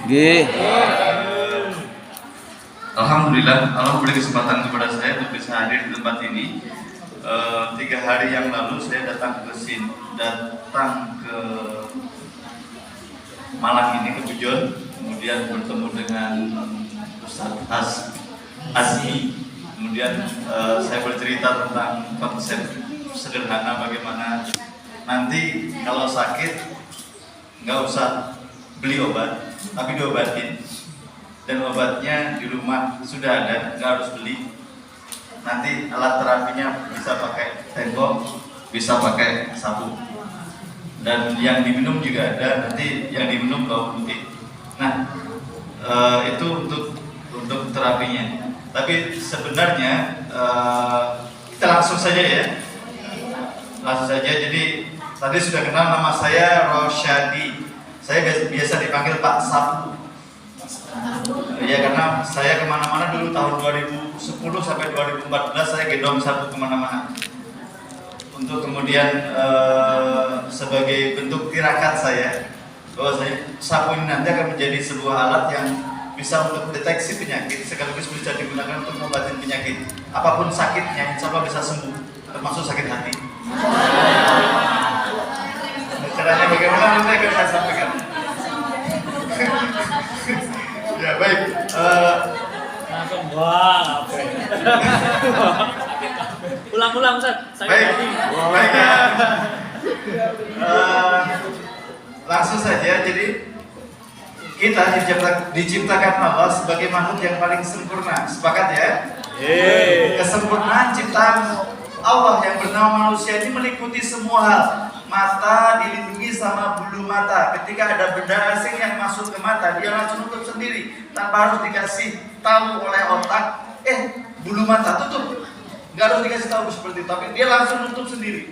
Nggih. Alhamdulillah, Allah beri kesempatan kepada saya untuk bisa hadir di tempat ini. 3 hari yang lalu saya datang ke Malang ini, ke Bujon, kemudian bertemu dengan Ustaz Azmi. Kemudian saya bercerita tentang konsep sederhana bagaimana nanti kalau sakit nggak usah beli obat, tapi diobatin. Dan obatnya di rumah sudah ada, nggak harus beli. Nanti alat terapinya bisa pakai tembok, bisa pakai sapu. Dan yang diminum juga ada, nanti yang diminum bau putih. Nah, itu untuk terapinya. Tapi sebenarnya kita langsung saja ya, langsung saja. Jadi tadi sudah kenal nama saya Rosyadi. Saya biasa dipanggil Pak Sapu. Ya karena saya kemana-mana dulu tahun 2010 sampai 2014 saya gendong sapu kemana-mana. Untuk kemudian sebagai bentuk tirakat saya bahwa sapu ini nanti akan menjadi sebuah alat yang bisa untuk deteksi penyakit sekaligus bisa digunakan untuk mengobati penyakit apapun sakitnya, insya Allah bisa sembuh, termasuk sakit hati. Caranya bagaimana nanti akan saya sampaikan. Ya baik. Langsung wah apa? Ulang-ulang Ustaz. Baik. Baik ya. Langsung saja. Jadi kita diciptakan Allah sebagai makhluk yang paling sempurna. Sepakat ya? Kesempurnaan ciptaan Allah yang bernama manusia ini meliputi semua hal. Mata dilindungi sama bulu mata. Ketika ada benda asing yang masuk ke mata, dia langsung tutup sendiri tanpa harus dikasih tahu oleh otak. Bulu mata tutup. Gak harus dikasih tahu seperti itu, tapi dia langsung tutup sendiri.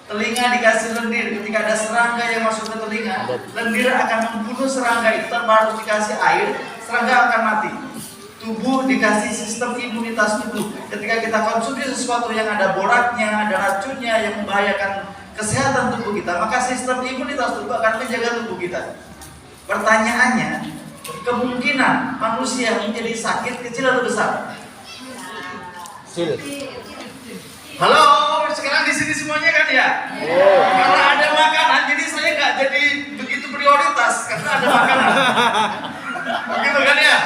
Telinga dikasih lendir. Ketika ada serangga yang masuk ke telinga, lendir akan membunuh serangga itu tanpa harus dikasih air. Serangga akan mati. Tubuh dikasih sistem imunitas tubuh. Ketika kita konsumsi sesuatu yang ada boraknya, ada racunnya yang membahayakan kesehatan tubuh kita, maka sistem imunitas tubuh akan menjaga tubuh kita. Pertanyaannya, kemungkinan manusia menjadi sakit kecil atau besar? Kecil. Halo, sekarang di sini semuanya kan ya? Karena ada makanan, jadi saya nggak jadi begitu prioritas karena ada makanan. Begitu kan ya?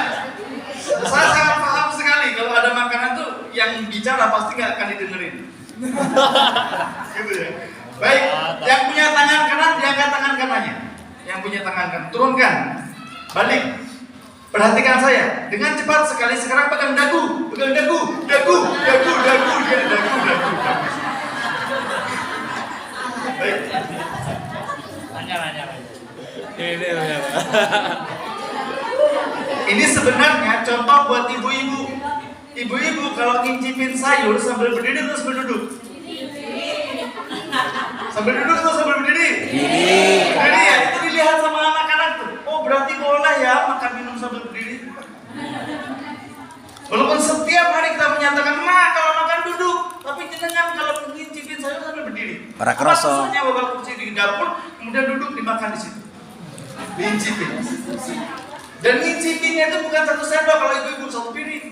Saya sangat paham sekali kalau ada makanan tuh yang bicara pasti nggak akan didengerin. Gitu ya. Baik, yang punya tangan kanan diangkat tangan kanannya. Yang punya tangan kanan turunkan, balik. Perhatikan saya, dengan cepat sekali sekarang pegang dagu, ya dagu. Baik. Nanya. Ini sebenarnya contoh buat ibu-ibu. Ibu-ibu kalau ngincipin sayur sambil berdiri atau sambil duduk? Sambil duduk atau sambil berdiri? Berdiri ya, itu dilihat sama anak-anak tuh. Oh berarti boleh ya makan minum sambil berdiri. Walaupun setiap hari kita menyatakan, "Ma, kalau makan duduk," tapi jenengan kalau ngincipin sayur sambil berdiri. Para kroso. Maksudnya bawa kursi di dapur, kemudian duduk dimakan di situ. Diincipin. Dan ngincipinnya itu bukan 1 sendok, kalau ibu-ibu 1 piring.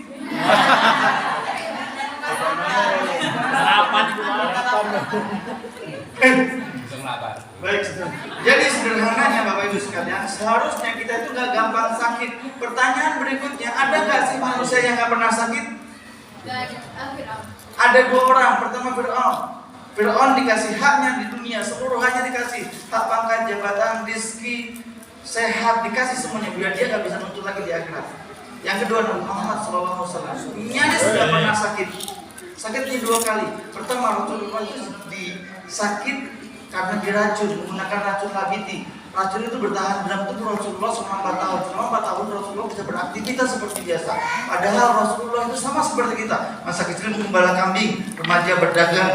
Sarapan itu Baik, jadi sederhananya Bapak Ibu sekalian, seharusnya kita itu gak gampang sakit. Pertanyaan berikutnya, ada gak sih manusia yang gak pernah sakit? Ada 2 orang, pertama Fir'aun. Fir'aun dikasih haknya di dunia, seluruh haknya dikasih. Hak pangkat, jabatan, rezeki, sehat, dikasih semuanya, biar dia gak bisa nuntut lagi di akhirat. Yang kedua Nabi Muhammad SAW, nyaris sudah pernah sakit. Sakitnya 2 kali. Pertama Rasulullah itu sakit karena diracun, menggunakan racun labiti. Racun itu bertahan dalam tubuh Rasulullah selama 4 tahun. Selama 4 tahun Rasulullah bisa beraktivitas seperti biasa. Padahal Rasulullah itu sama seperti kita. Masa kecil menggembala kambing, remaja berdagang,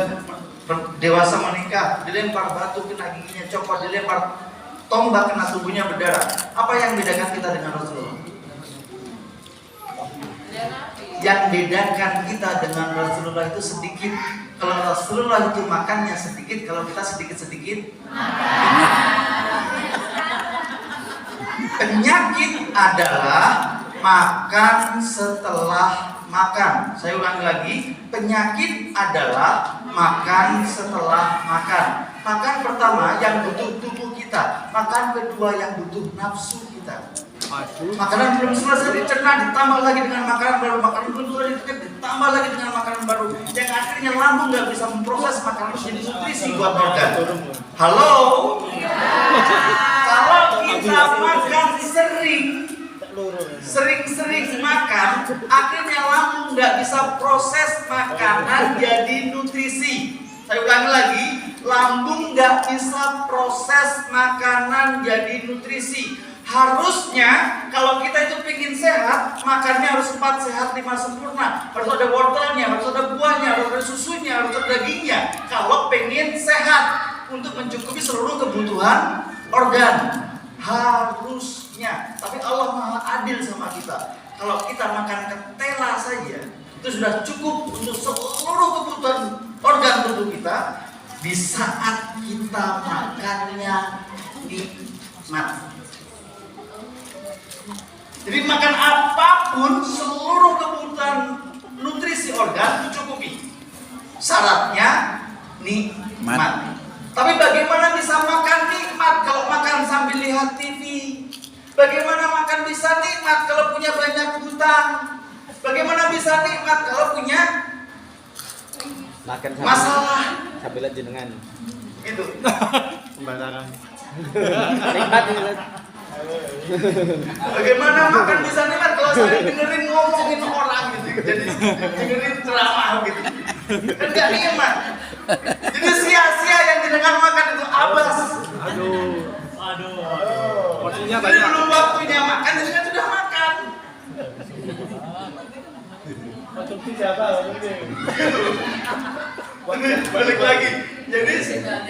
dewasa menikah, dilempar batu kena giginya copot, dilempar tombak kena tubuhnya berdarah. Apa yang membedakan kita dengan Rasulullah? Yang bedakan kita dengan Rasulullah itu sedikit. Kalau Rasulullah itu makannya sedikit, kalau kita sedikit-sedikit. Penyakit adalah makan setelah makan. Saya ulangi lagi, penyakit adalah makan setelah makan. Makan pertama yang butuh tubuh kita, makan kedua yang butuh nafsu kita. Makanan belum selesai dicerna, ditambah lagi dengan makanan baru. Makanan belum selesai dicerna, ditambah lagi dengan makanan baru. Yang akhirnya lambung nggak bisa memproses makanan menjadi nutrisi buat organ. Halo? Kalau kita makan sering-sering makan, akhirnya lambung nggak bisa proses makanan jadi nutrisi. Saya ulangi lagi, lambung nggak bisa proses makanan jadi nutrisi. Harusnya kalau kita itu pengen sehat, makannya harus 4 sehat 5 sempurna. Harus ada wortelnya, harus ada buahnya, harus ada susunya, harus ada dagingnya. Kalau pengen sehat untuk mencukupi seluruh kebutuhan organ, harusnya. Tapi Allah Maha Adil sama kita. Kalau kita makan ketela saja, itu sudah cukup untuk seluruh kebutuhan organ tubuh kita. Di saat kita makannya nikmat. Jadi makan apapun, seluruh kebutuhan nutrisi organ dicukupi. Syaratnya nikmat. Tapi bagaimana bisa makan nikmat kalau makan sambil lihat TV? Bagaimana makan bisa nikmat kalau punya banyak hutang? Bagaimana bisa nikmat kalau punya makan masalah? sambil jenengan. Gitu. Sembarangan. Nikmat ini. Bagaimana makan bisa nikmat kalau saya dengerin ngomongin orang gitu, jadi dengerin ceramah gitu, kan gak nikmat. Jadi sia-sia yang jenengan makan itu abas. Aduh. Porsinya Jadi banyak. belum waktunya makan, jenengan sudah makan. Balik lagi. Jadi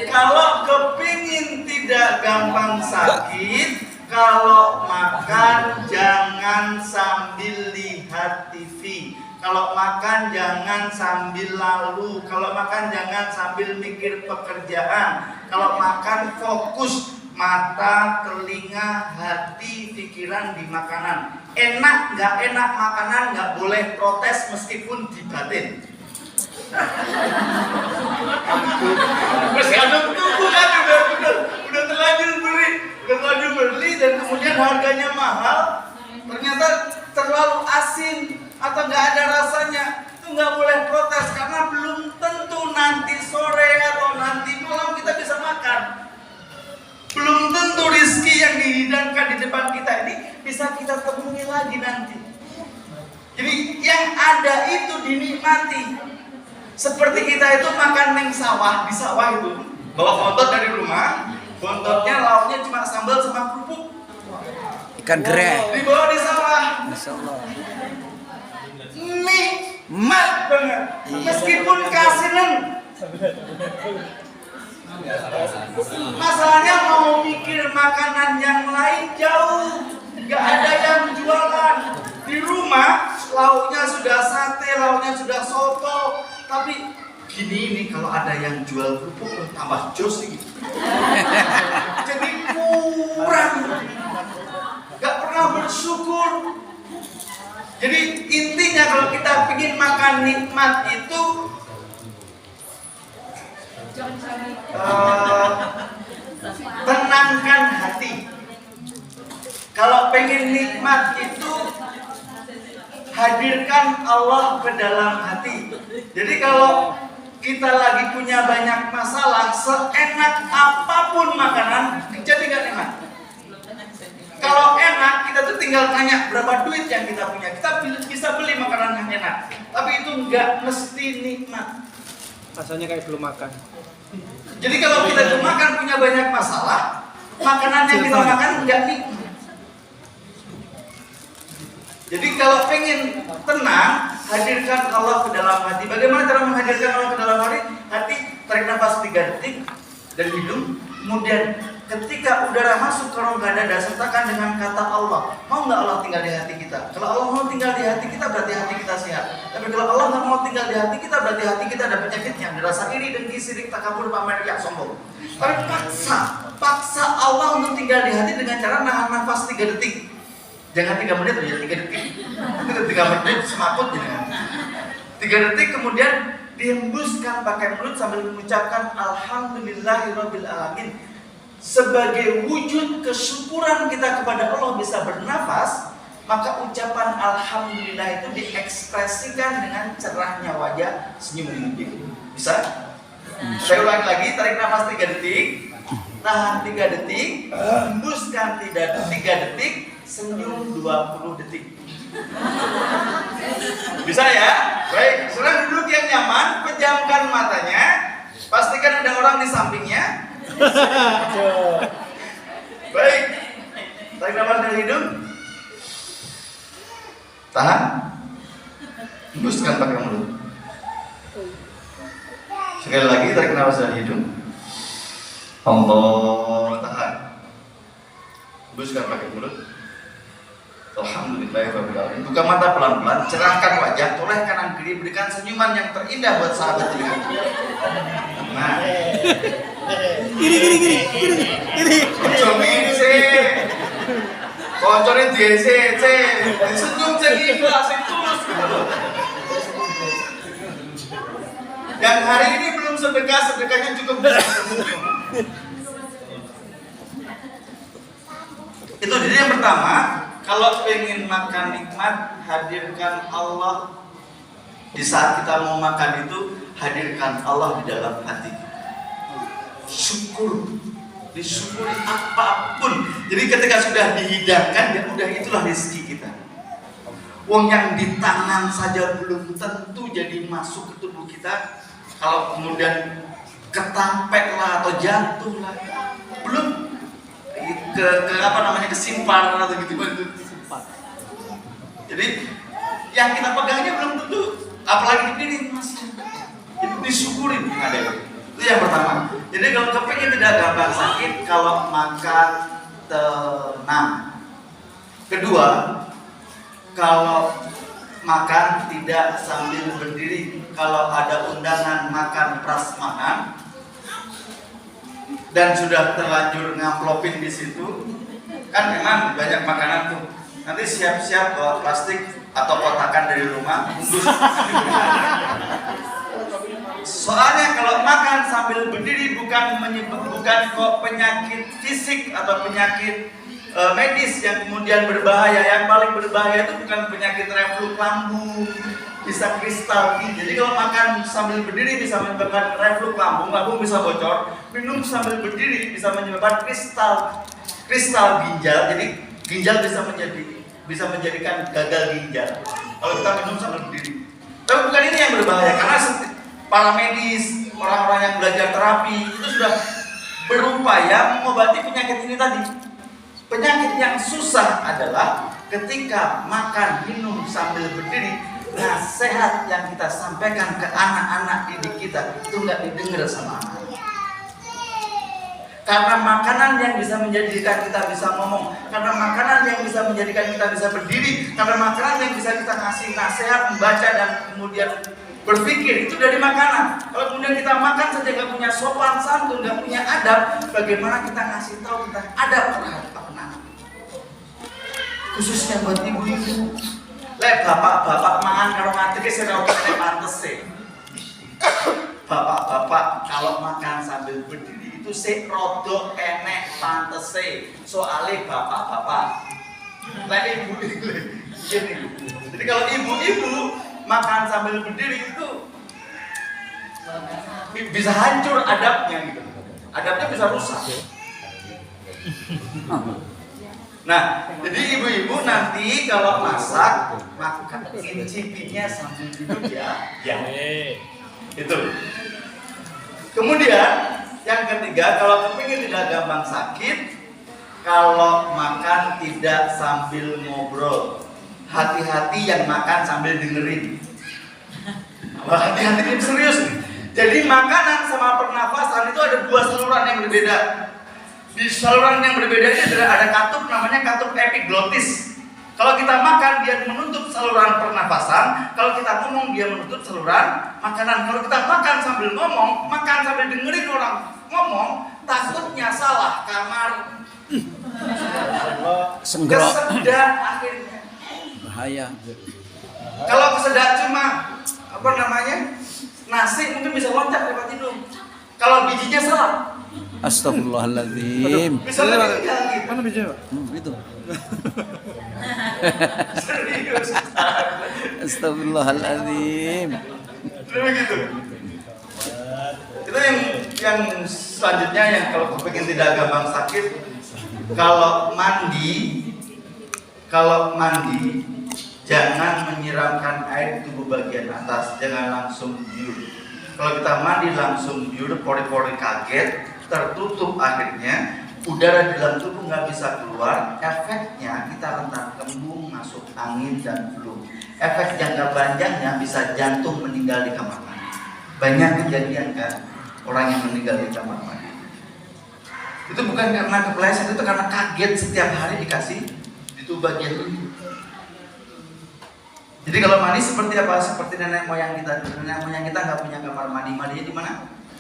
kalau kepingin tidak gampang sakit, kalau makan jangan sambil lihat TV. Kalau makan jangan sambil lalu. Kalau makan jangan sambil mikir pekerjaan. Kalau makan fokus mata, telinga, hati, pikiran di makanan. Enak nggak enak makanan nggak boleh protes meskipun di batin. Masih ada tunggu kan udah terlanjur beli dan kemudian harganya mahal, ternyata terlalu asin atau nggak ada rasanya, itu nggak boleh protes karena belum tentu nanti sore atau nanti malam kita bisa makan. Belum tentu rizki yang dihidangkan di depan kita ini bisa kita temui lagi nanti. Jadi yang ada itu dinikmati. Seperti kita itu makan neng sawah, di sawah itu bawa bontot dari rumah, bontotnya lauknya cuma sambal sama kerupuk. Ikan gereh. Dibawa di sawah. Masya Allah. Nikmat banget. Meskipun kasinan. Masalahnya mau mikir makanan yang lain jauh, nggak ada yang jualan. Di rumah lauknya sudah sate, lauknya sudah soto, tapi gini ini kalau ada yang jual kerupuk tambah jos gitu. Jadi kurang, nggak pernah bersyukur. Jadi intinya kalau kita ingin makan nikmat itu tenangkan hati. Kalau pengen nikmat itu hadirkan Allah ke dalam hati. Jadi kalau kita lagi punya banyak masalah, seenak apapun makanan, jadi gak nikmat. Kalau enak, kita tuh tinggal tanya berapa duit yang kita punya. Kita bisa beli makanan yang enak, tapi itu nggak mesti nikmat. Rasanya kayak belum makan. Jadi kalau kita tuh makan punya banyak masalah, makanan yang kita makan nggak nikmat. Jadi kalau pengen tenang, hadirkan Allah ke dalam hati. Bagaimana cara menghadirkan Allah ke dalam hati? Tarik nafas 3 detik dari hidung, kemudian ketika udara masuk ke rongga dada, sertakan dengan kata Allah. Mau nggak Allah tinggal di hati kita? Kalau Allah mau tinggal di hati kita, berarti hati kita sehat. Tapi kalau Allah nggak mau tinggal di hati kita, berarti hati kita ada penyakitnya. Ada rasa iri, dengki, sirik, takabur, pamer, riya, sombong. Tapi paksa Allah untuk tinggal di hati dengan cara nahan nafas 3 detik. Jangan 3 menit aja, 3 detik. Itu 3 menit semakut jangan. 3 detik kemudian dihembuskan pakai mulut sambil mengucapkan Alhamdulillahirabbil alamin. Sebagai wujud kesyukuran kita kepada Allah bisa bernafas, maka ucapan Alhamdulillah itu diekspresikan dengan cerahnya wajah, senyum menghimpit. Bisa? Saya ulangi lagi, tarik nafas 3 detik, tahan 3 detik, hembuskan 3 detik, senyum 20 detik. Bisa ya? Baik, sudah duduk yang nyaman, pejamkan matanya, pastikan ada orang di sampingnya. Baik, tarik nafas dari hidung, tahan, hembuskan pakai mulut. Sekali lagi, tarik nafas dari hidung, Allah, tahan, hembuskan pakai mulut. Alhamdulillahirrahmanirrahim. Buka mata pelan-pelan, cerahkan wajah, toleh kanan kiri, berikan senyuman yang terindah buat sahabat ini. Nah, Gini. ini sih, koncorin dia sih, senyum jadi ikhlas, tulus gitu loh. Yang hari ini belum sedekah, sedekahnya cukup senyum. Itu jadi yang pertama. Kalau pengen makan nikmat, hadirkan Allah. Di saat kita mau makan itu, hadirkan Allah di dalam hati. Syukur, disyukuri apapun. Jadi ketika sudah dihidangkan, ya udah itulah rezeki kita. Uang yang di tangan saja belum tentu jadi masuk ke tubuh kita. Kalau kemudian ketampek lah atau jatuh lah, belum kesimpanan atau gitu. Jadi yang kita pegangnya belum tentu, apalagi ini masih disyukurin ada. Itu yang pertama. Jadi kalau kepingin tidak gampang sakit, kalau makan tenang. Kedua, kalau makan tidak sambil berdiri. Kalau ada undangan makan prasmanan dan sudah terlanjur ngamplopin di situ, kan memang banyak makanan tuh. Nanti siap-siap bawa plastik atau kotakan dari rumah, bungkus. Soalnya kalau makan sambil berdiri bukan kok penyakit fisik atau penyakit medis yang kemudian berbahaya. Yang paling berbahaya itu bukan penyakit reflux lambung, bisa kristal ginjal. Jadi kalau makan sambil berdiri bisa menyebabkan reflux lambung, lambung bisa bocor. Minum sambil berdiri bisa menyebabkan kristal ginjal. Jadi ginjal bisa menjadikan gagal ginjal kalau kita minum sambil berdiri. Tapi bukan ini yang berbahaya, karena para medis, orang-orang yang belajar terapi itu sudah berupaya mengobati penyakit ini tadi. Penyakit yang susah adalah ketika makan, minum sambil berdiri, nasihat yang kita sampaikan ke anak-anak didik kita itu nggak didengar sama anak. Karena makanan yang bisa menjadikan kita bisa ngomong, karena makanan yang bisa menjadikan kita bisa berdiri, karena makanan yang bisa kita kasih nasihat, membaca dan kemudian berpikir, itu dari makanan. Kalau kemudian kita makan saja nggak punya sopan santun, nggak punya adab, bagaimana kita ngasih tahu kita adab terhadap anak? Khususnya buat ibu-ibu. Lek bapak-bapak mangan karo ngadeg sing ora kene pantes sih. Bapak-bapak kalau makan sambil berdiri itu sik rada enek pantese. Soale bapak-bapak. Lek ibu-ibu gini. Jadi kalau ibu-ibu makan sambil berdiri itu bisa hancur adabnya gitu. Adabnya bisa rusak. Nah, jadi ibu-ibu nanti kalau masak, makan incipinnya sambil duduk ya. Ya. Itu. Kemudian yang ketiga, kalau kepingin tidak gampang sakit, kalau makan tidak sambil ngobrol. Hati-hati yang makan sambil dengerin. Hati-hati ini serius nih. Jadi makanan sama pernafasan itu ada dua saluran yang berbeda. Di saluran yang berbeda ini ada katup namanya katup epiglotis. Kalau kita makan dia menutup saluran pernafasan, kalau kita ngomong dia menutup saluran makanan. Kalau kita makan sambil ngomong, makan sambil dengerin orang ngomong, takutnya salah kamar. Senggrok. Kesedak akhirnya. Bahaya. Kalau kesedak cuma apa namanya? Nasi mungkin bisa loncat lewat hidung. Kalau bijinya salah, Astagfirullahaladzim. bisa meninggal gitu. Mana bijinya, Pak? Itu. Serius. Astagfirullahaladzim. Begitu. Itu yang selanjutnya yang kalau kepingin tidak gampang sakit, kalau mandi jangan menyiramkan air di tubuh bagian atas, jangan langsung biur. Kalau kita mandi langsung biur, pori-pori kaget, tertutup akhirnya, udara di dalam tubuh nggak bisa keluar, efeknya kita rentan kembung, masuk angin dan flu. Efek jangka panjangnya bisa jantung meninggal di kamar mandi. Banyak kejadian kan orang yang meninggal di kamar mandi. Itu bukan karena kepleset, itu karena kaget setiap hari dikasih di tubuh bagian ini. Jadi kalau mandi seperti apa? Seperti nenek moyang kita. Nenek moyang kita nggak punya kamar mandi. Mandinya di mana?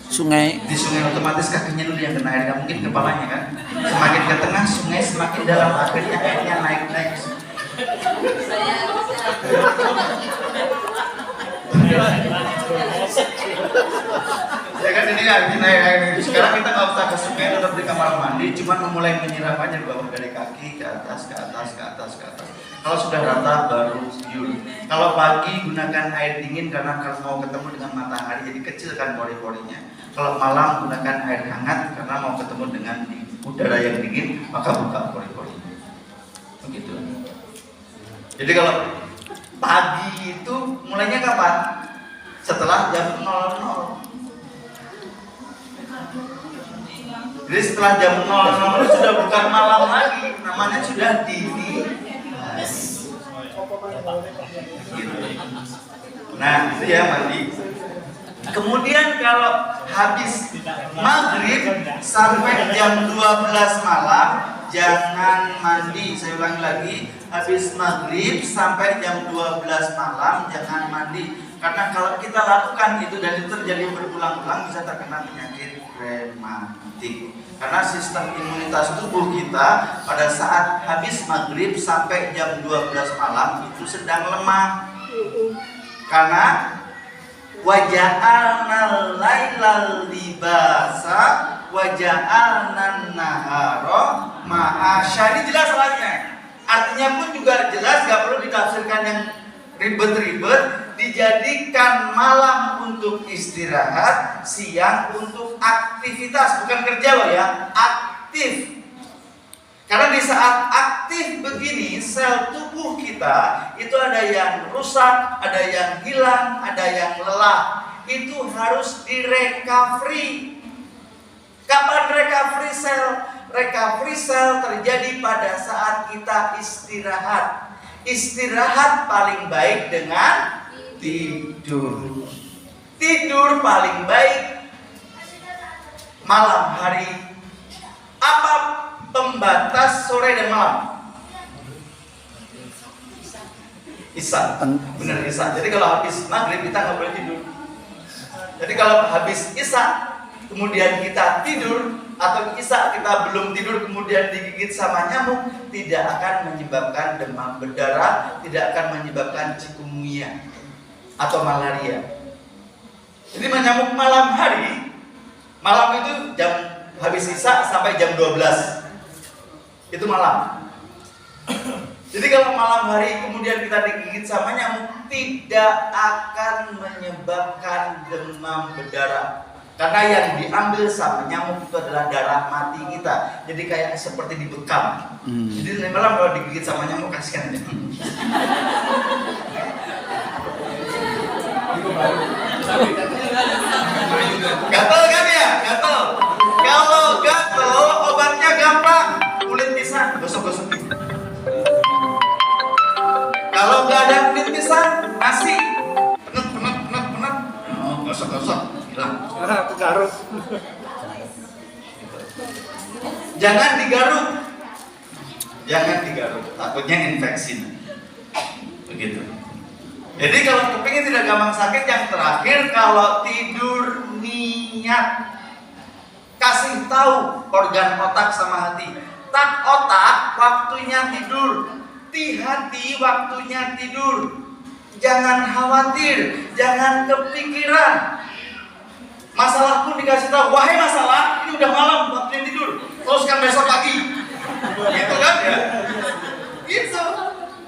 Sungai. Di sungai, otomatis kakinya dulu yang kena air, nggak mungkin kepalanya kan. Semakin ke tengah sungai semakin dalam, akhirnya airnya naik. Ya kan ini naik. Sekarang kita nggak usah ke sungai, tetap di kamar mandi, cuma memulai menyiram aja di bawah dari kaki ke atas. Kalau sudah rata baru biur. Kalau pagi gunakan air dingin karena mau ketemu dengan matahari, jadi kecil kan pori-porinya. Kalau malam gunakan air hangat karena mau ketemu dengan udara yang dingin, maka buka pori-porinya. Begitu. Jadi kalau pagi itu mulainya kapan? Setelah jam 00. Jadi setelah jam 00 sudah bukan malam lagi, namanya sudah dini. Nah, itu ya mandi. Kemudian kalau habis maghrib sampai jam 12 malam jangan mandi. Saya ulangi lagi, habis maghrib sampai jam 12 malam jangan mandi. Karena kalau kita lakukan itu dan itu terjadi berulang-ulang bisa terkena penyakit rematik. Karena sistem imunitas tubuh kita pada saat habis maghrib sampai jam 12 malam itu sedang lemah. Karena waja'alnal lailal libasa waja'alnan nahara ma'asya. Ini jelas soalnya. Artinya pun juga jelas, gak perlu ditafsirkan yang ribet-ribet. Dijadikan malam untuk istirahat, siang untuk aktivitas, bukan kerja loh ya, aktif. Karena di saat aktif begini, sel tubuh kita itu ada yang rusak, ada yang hilang, ada yang lelah. Itu harus direcovery. Kapan recovery sel? Recovery sel terjadi pada saat kita istirahat. Istirahat paling baik dengan tidur. Tidur paling baik malam hari. Apa pembatas sore dan malam? Isya. Benar isya. Jadi kalau habis maghrib kita nggak boleh tidur. Jadi kalau habis isya kemudian kita tidur, atau isya kita belum tidur kemudian digigit sama nyamuk, tidak akan menyebabkan demam berdarah, tidak akan menyebabkan chikungunya atau malaria. Jadi menyamuk malam hari, malam itu jam habis isya sampai jam 12 itu malam. Jadi kalau malam hari kemudian kita digigit sama nyamuk, tidak akan menyebabkan demam berdarah. Karena yang diambil sama nyamuk itu adalah darah mati kita. Jadi kayak seperti dibekam. Jadi malam kalau digigit sama nyamuk kasihkan aja. Gatel kan ya? Gatel. Kalau gatel obatnya gampang. Kulit pisang gosok-gosok. Kalau nggak ada kulit pisang, nasi penet. Gosok-gosok hilang. Kegaruk. Jangan digaruk. Jangan digaruk, takutnya infeksi. Begitu. Jadi kalau kepingin tidak gampang sakit, yang terakhir kalau tidur niat. Kasih tahu organ otak sama hati. Tak otak waktunya tidur, ti hati waktunya tidur. Jangan khawatir, jangan kepikiran. Masalah pun dikasih tahu, wahai masalah, ini udah malam waktunya tidur. Teruskan besok pagi. Gitu kan ya? Gitu.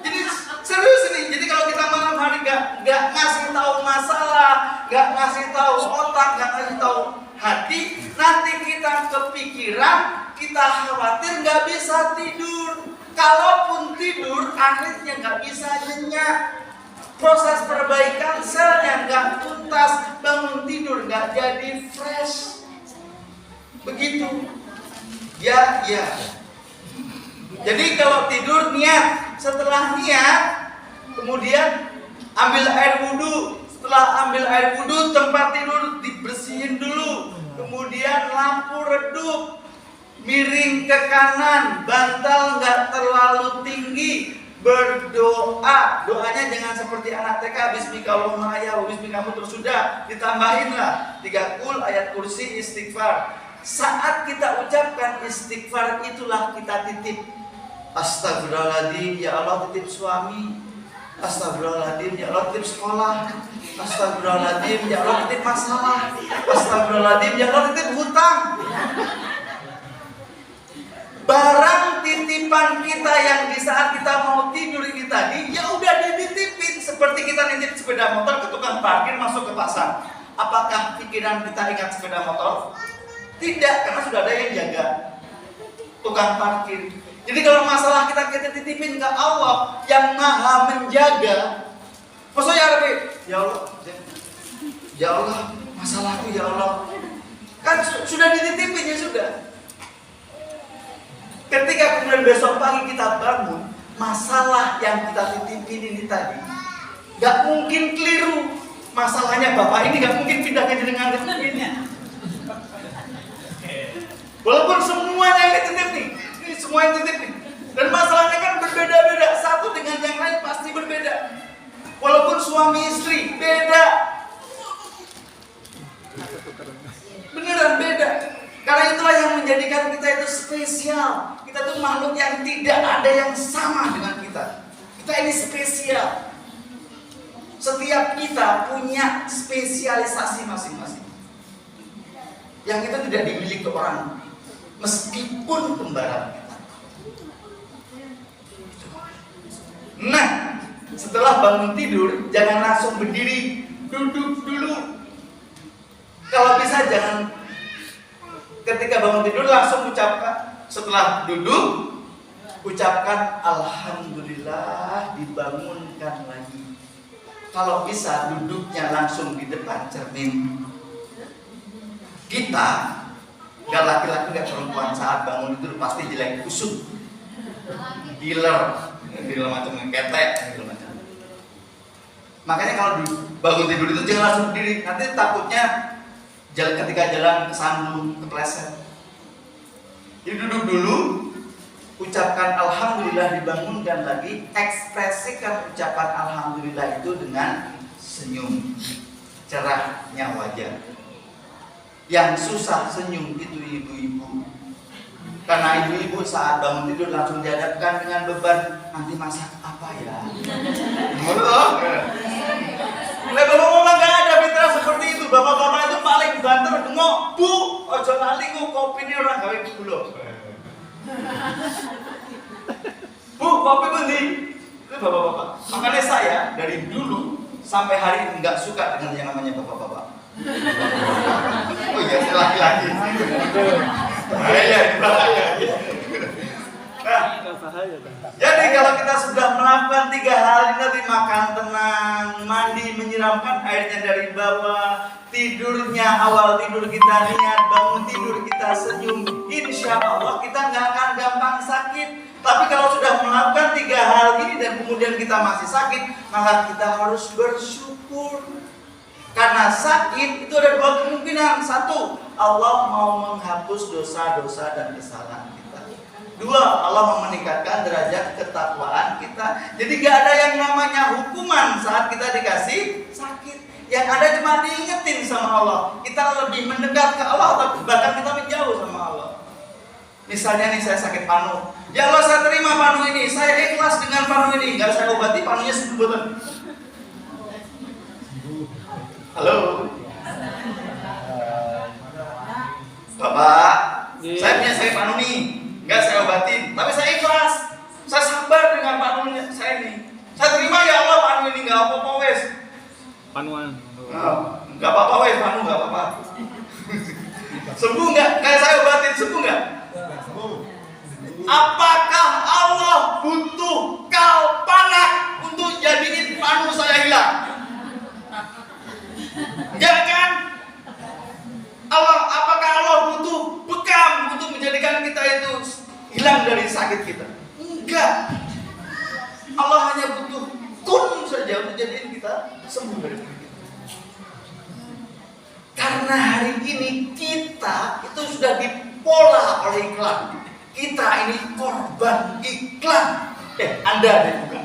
Jadi serius nih. Jadi kalau kita malam hari nggak ngasih tahu masalah, nggak ngasih tahu otak, nggak ngasih tahu hati, nanti kita kepikiran, kita khawatir nggak bisa tidur. Kalaupun tidur, akhirnya nggak bisa nyenyak. Proses perbaikan selnya nggak tuntas, bangun tidur nggak jadi fresh. Begitu. Ya. Jadi kalau tidur niat, setelah niat, kemudian ambil air wudhu. Setelah ambil air wudhu, tempat tidur dibersihin dulu. Kemudian lampu redup, miring ke kanan, bantal nggak terlalu tinggi. Berdoa, doanya jangan seperti anak TK, Bismika Allahumma ya, Bismika kamu terus sudah, ditambahin lah 3 kul ayat kursi istighfar. Saat kita ucapkan istighfar itulah kita titip. Astagfirullahaladzim, ya Allah titip suami. Astagfirullahaladzim, ya Allah titip sekolah. Astagfirullahaladzim, ya Allah titip masalah. Astagfirullahaladzim, ya Allah titip hutang. Barang titipan kita yang di saat kita mau tidur ini tadi, ya udah dititipin. Seperti kita nitip sepeda motor ke tukang parkir masuk ke pasar. Apakah pikiran kita ingat sepeda motor? Tidak, karena sudah ada yang jaga tukang parkir. Jadi kalau masalah kita titipin ke Allah yang maha menjaga. Maksudnya ya Allah, masalahku ya Allah. Kan sudah dititipin, ya sudah. Ketika kemudian besok pagi kita bangun, masalah yang kita titipin ini tadi gak mungkin keliru. Masalahnya bapak ini gak mungkin pindah ke jenengan ini. Walaupun semuanya yang titip nih, ini semua yang titip nih. Dan masalahnya kan berbeda-beda, satu dengan yang lain pasti berbeda. Walaupun suami istri beda, beneran beda. Karena itulah yang menjadikan kita itu spesial. Kita itu makhluk yang tidak ada yang sama dengan kita. Kita ini spesial. Setiap kita punya spesialisasi masing-masing. Yang itu tidak dimiliki orang, meskipun kembaran kita. Nah, setelah bangun tidur, jangan langsung berdiri, duduk dulu. Kalau bisa jangan ketika bangun tidur langsung ucapkan, setelah duduk ucapkan alhamdulillah, dibangunkan lagi. Kalau bisa duduknya langsung di depan cermin. Kita gak laki-laki gak perempuan saat bangun tidur pasti jelek kusut, giler macam ketek gitu macam. Makanya kalau bangun tidur itu jangan langsung berdiri, nanti takutnya ketika jalan kesandung, kepleset. Jadi duduk dulu, ucapkan alhamdulillah, dibangunkan lagi, ekspresikan ucapan alhamdulillah itu dengan senyum, cerahnya wajah. Yang susah senyum itu ibu-ibu. Karena ibu-ibu saat bangun tidur langsung dihadapkan dengan beban, nanti masak apa ya? Betul? Nah, bapak-bapak gak ada fitrah seperti itu. Bapak-bapak itu paling banter ngomong, bu, ojo lali kopi ini orang gawe gula. Bu, kopi pundi? Itu bapak-bapak. Makanya saya dari dulu sampai hari ini nggak suka dengan yang namanya bapak-bapak. Oh iya, saya laki-laki. Bahaya. Nah, jadi kalau kita sudah melakukan 3 hal ini nanti, makan tenang, mandi menyiramkan airnya dari bawah, tidurnya awal tidur kita niat, bangun tidur kita senyum, insya Allah kita nggak akan gampang sakit. Tapi kalau sudah melakukan 3 hal ini dan kemudian kita masih sakit, maka kita harus bersyukur. Karena sakit itu ada 2 kemungkinan. 1, Allah mau menghapus dosa-dosa dan kesalahan kita. Dua, Allah meningkatkan derajat ketakwaan kita. Jadi gak ada yang namanya hukuman saat kita dikasih sakit. Yang ada cuma diingetin sama Allah. Kita lebih mendekat ke Allah, bahkan kita menjauh sama Allah. Misalnya nih saya sakit panu. Ya Allah, saya terima panu ini, saya ikhlas dengan panu ini. Gak saya obati, panunya sembuh. Halo Bapak, saya punya sakit panu nih, nggak saya obatin, tapi saya ikhlas, saya sabar dengan panunya saya ini. Saya terima ya Allah panu ini, nggak apa-apa wes. Panuan. Nggak apa-apa wes, panu nggak apa-apa. Sembuh nggak? Kayak saya obatin sembuh nggak? Apakah Allah butuh kalpanak untuk jadiin panu saya hilang? Enggak kan? Apakah Allah butuh bekam untuk menjadikan kita itu hilang dari sakit kita? Enggak. Allah hanya butuh kun saja untuk jadikan kita sembuh dari sakit kita. Karena hari ini kita itu sudah dipola oleh iklan. Kita ini korban iklan. Anda deh bukan.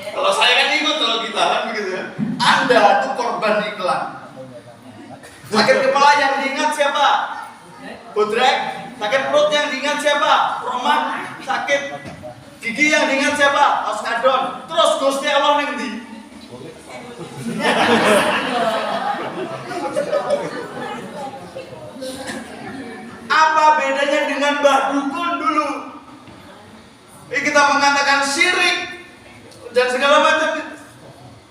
Kalau saya kan ikut, kalau kita kan begitu ya. Anda tuh korban iklan. Sakit kepala yang diingat siapa? Bodrek. Sakit perut yang diingat siapa? Romak. Sakit gigi yang diingat siapa? Oskadon. Terus Gusti Allah neng ndi? Apa bedanya dengan Mbah Dukun dulu? Kita mengatakan syirik dan segala macam.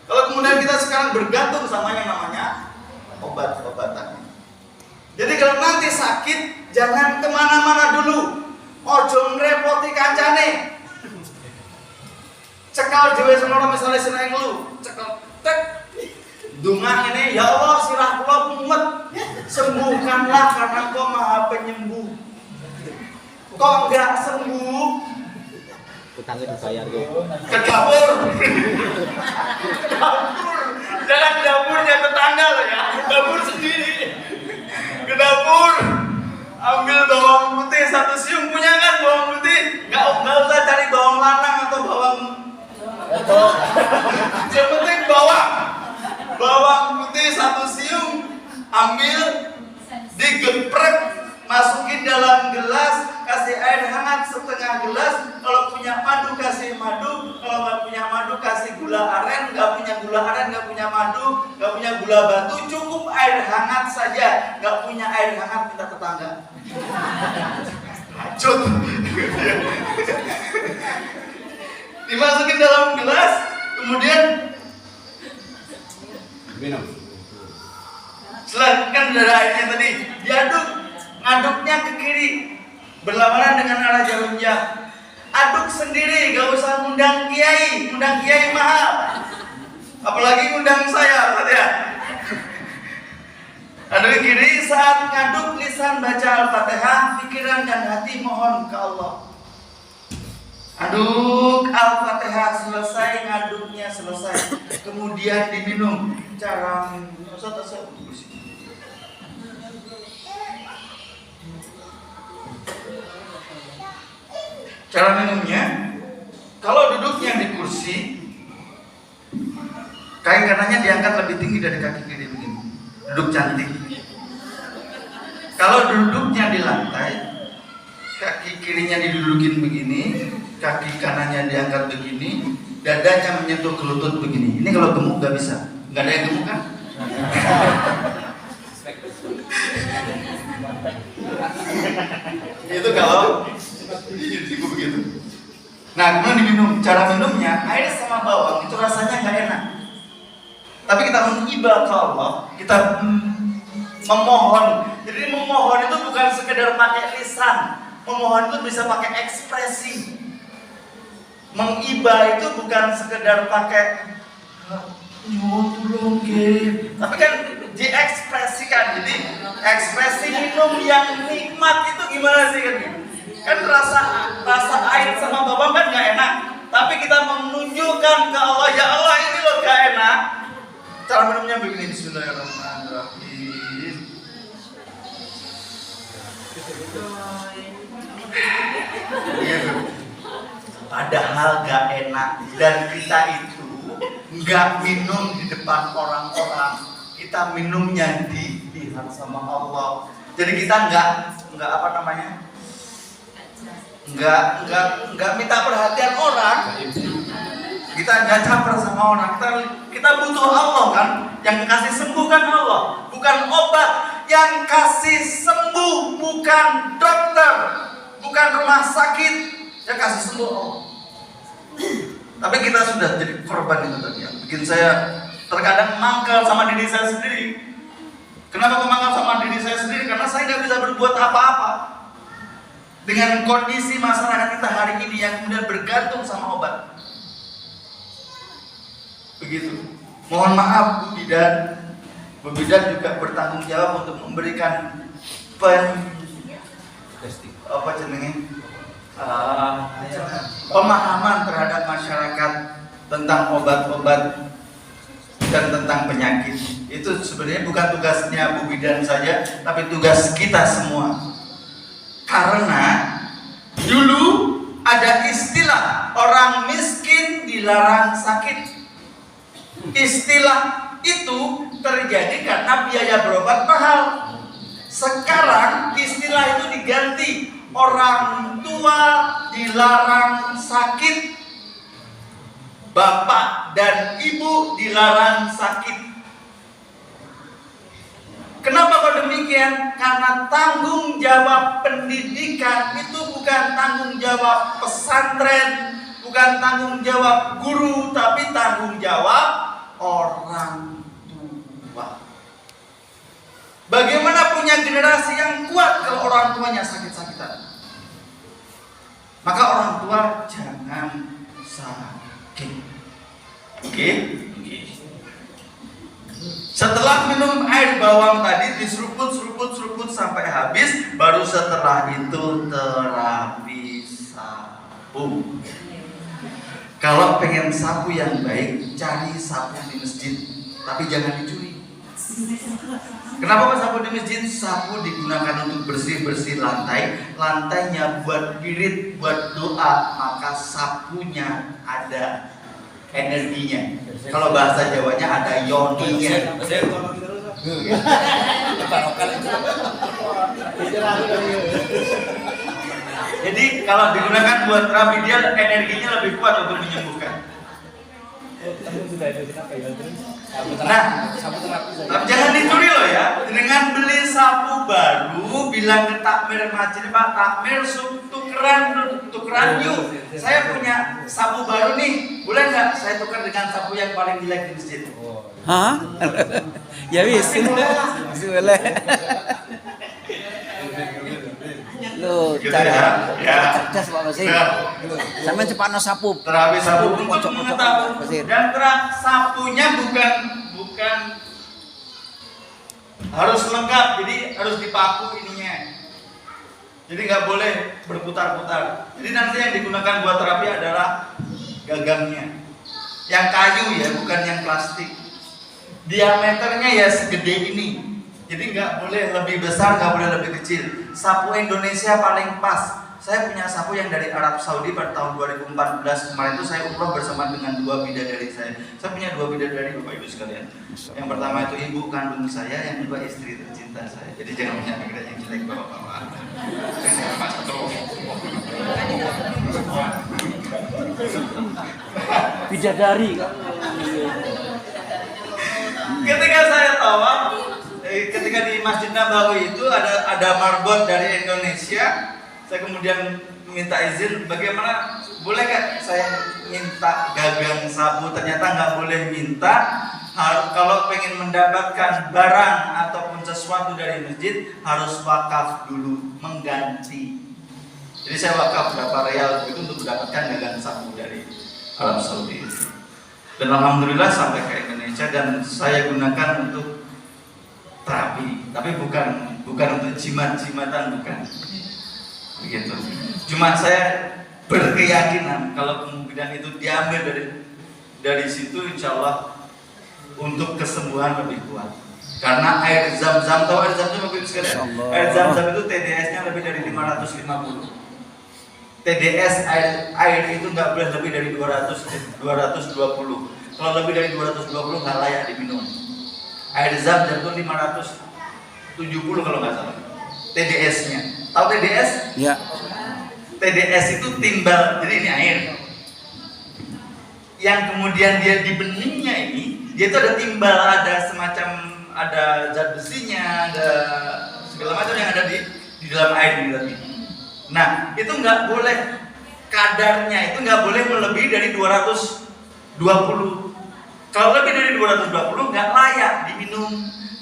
Kalau kemudian kita sekarang bergantung sama yang namanya obat-obatan. Jadi kalau nanti sakit, jangan kemana-mana dulu. Ojo ngrepoti kancane. Cekal dhewe semono misale seneng lu, cekel tek. Dunga ini, ya Allah sirah kula mumet. Sembuhkanlah karena Engkau Maha Penyembuh. Kok enggak sembuh? Utangnya dibayar tuh. Ke dapur. Jangan dapurnya tetangga loh ya, dapur sendiri. Ke dapur, ambil bawang putih 1 siung, punya kan bawang putih? Nggak usah cari bawang lanang atau bawang. Yang penting bawang putih 1 siung, ambil, digeprek, masukin dalam gelas, kasih air hangat setengah gelas. Kalau punya madu kasih madu, kalau nggak punya madu kasih gula aren, nggak punya gula aren, nggak punya madu, nggak punya gula batu, cukup air hangat saja. Nggak punya air hangat minta tetangga. Hacut. Dimasukin dalam gelas, kemudian Minum. selanjutnya dari airnya tadi diaduk. Ngaduknya ke kiri berlawanan dengan arah jarum jam. Aduk sendiri, gak usah ngundang kiai mahal. Apalagi ngundang saya, ya. Aduk ke kiri, saat ngaduk lisan baca Al-Fatihah, pikiran dan hati mohon ke Allah. Aduk Al-Fatihah selesai, ngaduknya selesai, kemudian diminum. Cara minum, cara minumnya, kalau duduknya di kursi, kain kanannya diangkat lebih tinggi dari kaki kiri begini, duduk cantik. Kalau duduknya di lantai, kaki kirinya didudukin begini, kaki kanannya diangkat begini, dadanya menyentuh ke lutut begini. Ini kalau gemuk gak bisa, gak ada yang gemuk kan? Itu kalau begitu. Nah, kemudian diminum. Cara minumnya, air sama bawang itu rasanya nggak enak. Tapi kita mengibadah ke Allah, kita memohon. Jadi memohon itu bukan sekedar pakai lisan. Memohon itu bisa pakai ekspresi. Mengibah itu bukan sekedar pakai nyuwun tapi kan diekspresikan. Jadi ekspresi minum yang nikmat itu gimana sih kan? Kan rasa air sama bawang kan nggak enak, tapi kita menunjukkan ke Allah, ya Allah ini loh nggak enak. Cara minumnya begini, Bismillahirrahmanirrahim. padahal gak enak, dan kita itu gak minum di depan orang-orang, kita minumnya dilihat sama Allah. Jadi kita nggak apa namanya, nggak minta perhatian orang, kita nggak caper sama orang, kita butuh Allah kan, yang kasih sembuh kan Allah, bukan obat. Yang kasih sembuh bukan dokter, bukan rumah sakit, yang kasih sembuh Allah. Tapi kita sudah jadi korban itu tadi, yang bikin saya terkadang mangkal sama diri saya sendiri. Kenapa aku mangkal sama diri saya sendiri? Karena saya nggak bisa berbuat apa-apa dengan kondisi masyarakat kita hari ini yang kemudian bergantung sama obat. Begitu. Mohon maaf Bu Bidan. Bu Bidan juga bertanggung jawab untuk memberikan pemahaman terhadap masyarakat tentang obat-obat dan tentang penyakit. Itu sebenarnya bukan tugasnya Bu Bidan saja, tapi tugas kita semua. Karena dulu ada istilah orang miskin dilarang sakit. Istilah itu terjadi karena biaya berobat mahal. Sekarang istilah itu diganti, orang tua dilarang sakit, bapak dan ibu dilarang sakit. Kenapa kok demikian? Karena tanggung jawab pendidikan itu bukan tanggung jawab pesantren, bukan tanggung jawab guru, tapi tanggung jawab orang tua. Bagaimana punya generasi yang kuat kalau orang tuanya sakit-sakitan? Maka orang tua jangan sakit. Oke? Setelah minum air bawang tadi diseruput sampai habis, baru setelah itu terapi sapu. Kalau pengen sapu yang baik, cari sapu di masjid, tapi jangan dicuri. Kenapa kok sapu di masjid? Sapu digunakan untuk bersih-bersih lantai, lantainya buat irit, buat doa, maka sapunya ada energinya. Kalau bahasa Jawanya ada yoninya. Jadi kalau digunakan buat terapi, dia energinya lebih kuat untuk menyembuhkan. Nah, tapi jangan dicuri loh ya. Dengan beli sapu baru, bilang ke takmir masjid, Pak takmir, tukeran yuk. Saya punya sapu baru nih, boleh nggak saya tukar dengan sapu yang paling jelek di masjid? Hah? Ya wis. Boleh. Loh, Gitu cara ya. cerdas Pak Basir. Sampeyan cepatno sapu. Terapi sapu untuk Pojok-pojok, mengetahui, Basir. dan sapunya bukan harus lengkap, jadi harus dipaku ininya. Jadi nggak boleh berputar-putar. Jadi nanti yang digunakan buat terapi adalah gagangnya, yang kayu ya, bukan yang plastik. Diameternya ya segede ini. Jadi nggak boleh lebih besar, nggak boleh lebih kecil. Sapu Indonesia paling pas. Saya punya sapu yang dari Arab Saudi pada tahun 2014 kemarin itu saya umroh bersama dengan 2 bidadari saya. Saya punya 2 bidadari Bapak Ibu sekalian. Yang pertama itu ibu kandung saya, yang kedua istri tercinta saya. Jadi jangan punya pikiran yang jelek Bapak-bapak. Bidadari. Ketika saya tawaf, ketika di Masjid Nabawi itu ada marbot dari Indonesia. Saya kemudian minta izin, bagaimana, boleh nggak saya minta gagang sapu? Ternyata nggak boleh minta. Kalau pengen mendapatkan barang ataupun sesuatu dari masjid harus wakaf dulu, mengganti. Jadi saya wakaf berapa real itu untuk mendapatkan gagang sapu dari Arab Saudi. Dan alhamdulillah sampai ke Indonesia dan saya gunakan untuk terapi, tapi bukan untuk jimat-jimatan, bukan. Begitu. Cuma saya berkeyakinan kalau kemungkinan itu diambil dari situ, insya Allah untuk kesembuhan lebih kuat. Karena air zam-zam, tahu air zam-zam Bapak Ibu sekalian? Air zam-zam itu TDS-nya lebih dari 550. TDS air itu nggak boleh lebih dari 220. Kalau lebih dari 220 nggak layak diminum. Air zam-zam itu 570 kalau nggak salah. TDS-nya. Tahu TDS? Ya. TDS itu timbal, jadi ini air. Yang kemudian dia di beningnya ini, dia itu ada timbal, ada semacam ada zat besinya, ada segala macam yang ada di dalam air ini tadi. Nah, itu nggak boleh, kadarnya itu nggak boleh melebihi dari 220. Kalau lebih dari 220 nggak layak diminum.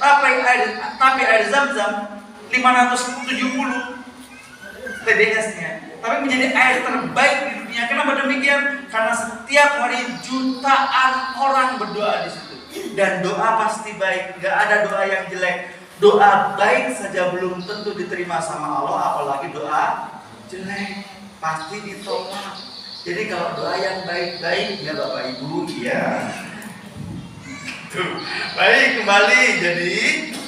Tapi air zam-zam 570 TDS-nya. Tapi menjadi air terbaik di dunia. Kenapa demikian? Karena setiap hari jutaan orang berdoa di situ. Dan doa pasti baik. Nggak ada doa yang jelek. Doa baik saja belum tentu diterima sama Allah, apalagi doa jelek pasti ditolak. Jadi kalau doa yang baik-baik ya Bapak Ibu, iya. Tuh. Baik, kembali. Jadi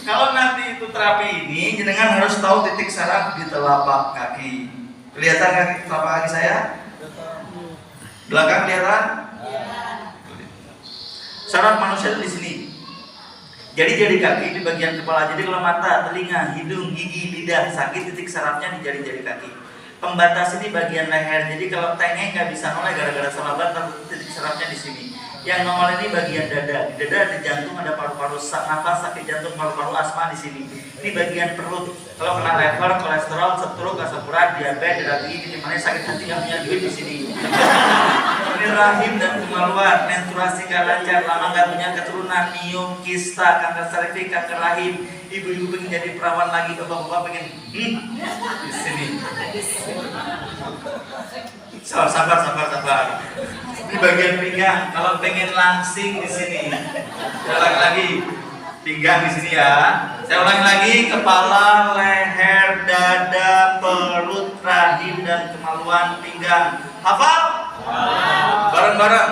kalau nanti itu terapi ini, jenengan harus tahu titik saraf di telapak kaki. Kelihatan kaki telapak kaki saya? Belakang kelihatan? Saraf manusia itu di sini. Jadi jari kaki di bagian kepala. Jadi kalau mata, telinga, hidung, gigi, lidah sakit, titik sarafnya di jari-jari kaki. Pembatas ini bagian leher. Jadi kalau tengeng nggak bisa noleh gara-gara salah banget, titik sarafnya di sini. Yang nongol ini bagian dada. Di dada ada jantung, ada paru-paru, nafas, sakit jantung, paru-paru, asma di sini. Ini bagian perut. Kalau kena lever, kolesterol, stroke, asam urat, diabetes, darah tinggi, kencing sakit hati, nggak punya duit di sini. Ini rahim dan kemaluan, menstruasi nggak lancar, lama nggak punya keturunan, nium, kista, kanker serviks, kanker rahim. Ibu-ibu pengen jadi perawan lagi, bapak-bapak pengen di sini. Sabar. Di bagian pinggang, kalau pengen langsing di sini. Saya ulangi lagi, pinggang di sini ya. Saya ulangi lagi, kepala, leher, dada, perut, rahim dan kemaluan, pinggang. Hafal? Bareng-bareng.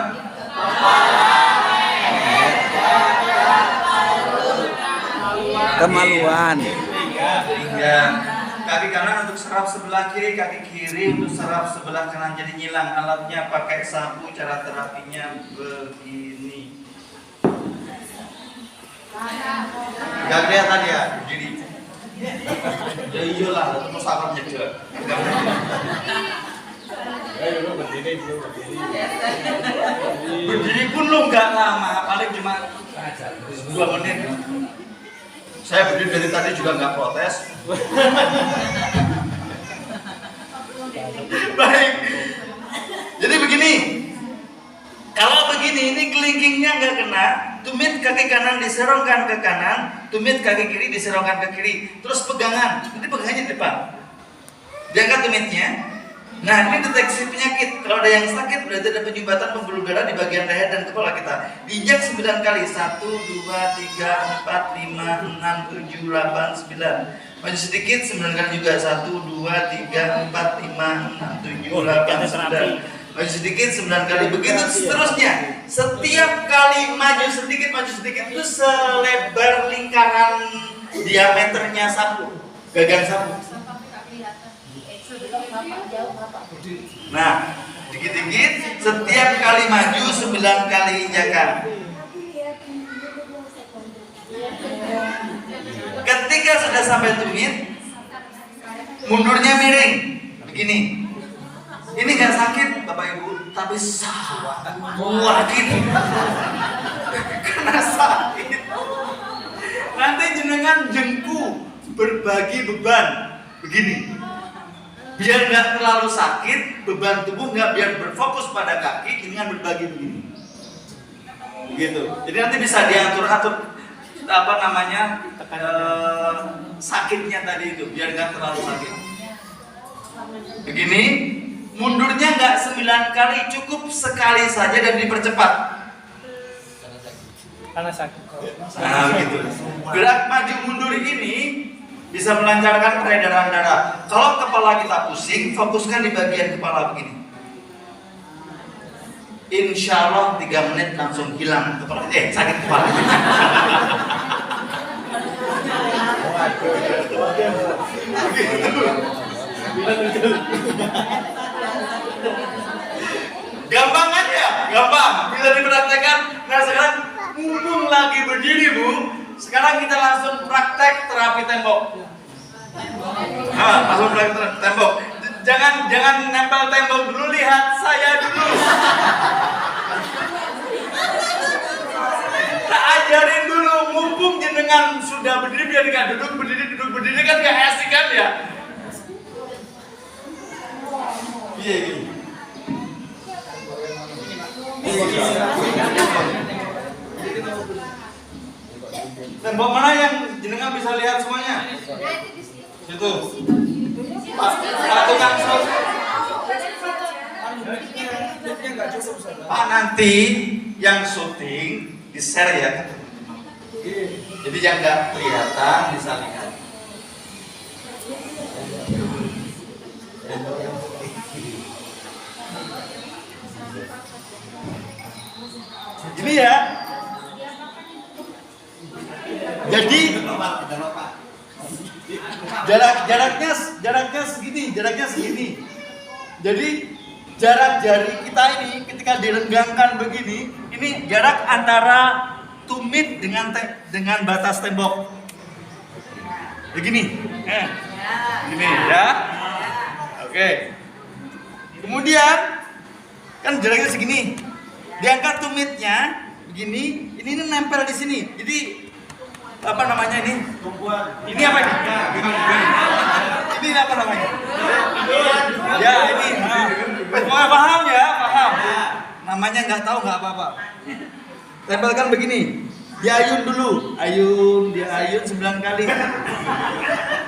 Kemaluan. Pinggang. Kaki kanan untuk saraf sebelah kiri, kaki kiri untuk saraf sebelah kanan. Jadi nyilang, alatnya pakai sapu, cara terapinya begini. Gak kelihatan ya, begini. Ya iyalah, terus sarafnya juga. Berdiri pun lo nggak lama, paling cuma 2 menit. Saya berdiri dari tadi juga nggak protes. Baik. Jadi begini. Kalau begini, ini kelingkingnya nggak kena. Tumit kaki kanan diserongkan ke kanan, tumit kaki kiri diserongkan ke kiri. Terus pegangan. Nanti pegangannya di depan. Diangkat tumitnya. Nah, ini deteksi penyakit. Kalau ada yang sakit, berarti ada penyumbatan pembuluh darah di bagian leher dan kepala kita. Diinjak 9 kali. 1, 2, 3, 4, 5, 6, 7, 8, 9. Maju sedikit, 9 kali juga. 1, 2, 3, 4, 5, 6, 7, 8, 9. Maju sedikit, 9 kali. Begitu seterusnya. Setiap kali maju sedikit itu selebar lingkaran diameternya sapu. Gagang sapu. Nah, dikit-dikit, setiap kali maju 9 kali injakan. Ketika sudah sampai tumit, mundurnya miring, begini. Ini gak sakit, Bapak Ibu, tapi sakit. Karena sakit. Nanti jenengan jengku berbagi beban, begini. Biar nggak terlalu sakit, beban tubuh nggak biar berfokus pada kaki, dengan berbagi begini, gitu. Jadi nanti bisa diatur-atur sakitnya tadi itu, biar nggak terlalu sakit. Begini, mundurnya nggak 9 kali, cukup sekali saja dan dipercepat. Karena sakit. Nah, begitu. Gerak maju mundur ini bisa melancarkan peredaran darah. Kalau kepala kita pusing, fokuskan di bagian kepala begini. Insya Allah 3 menit langsung hilang kepala. Sakit kepala. Gampang, bisa dipraktekkan. Nah sekarang mumpung lagi berdiri Bu, sekarang kita langsung praktek terapi tembok. Nah, langsung praktek terapi tembok. Jangan nempel tembok dulu, lihat saya dulu. Tak ajarin dulu, mumpung jenengan sudah berdiri biar nggak duduk berdiri kan nggak asik kan ya? Iya gini. Tembok mana yang jenengan bisa lihat semuanya? Situ. Pak tukang sos. Pak nanti yang syuting di share ya. Jadi yang nggak kelihatan bisa lihat. Gini ya. Jadi jaraknya segini. Jadi jarak jari kita ini ketika direnggangkan begini, ini jarak antara tumit dengan batas tembok. Begini. Gini ya. Oke. Kemudian kan jaraknya segini. Diangkat tumitnya begini, ini nempel di sini. Jadi apa namanya ini? Ini apa ini? Ini apa namanya? Ya ini. Paham ya, paham. Namanya nggak tahu nggak apa-apa. Tempelkan begini. Diayun dulu, diayun 9 kali.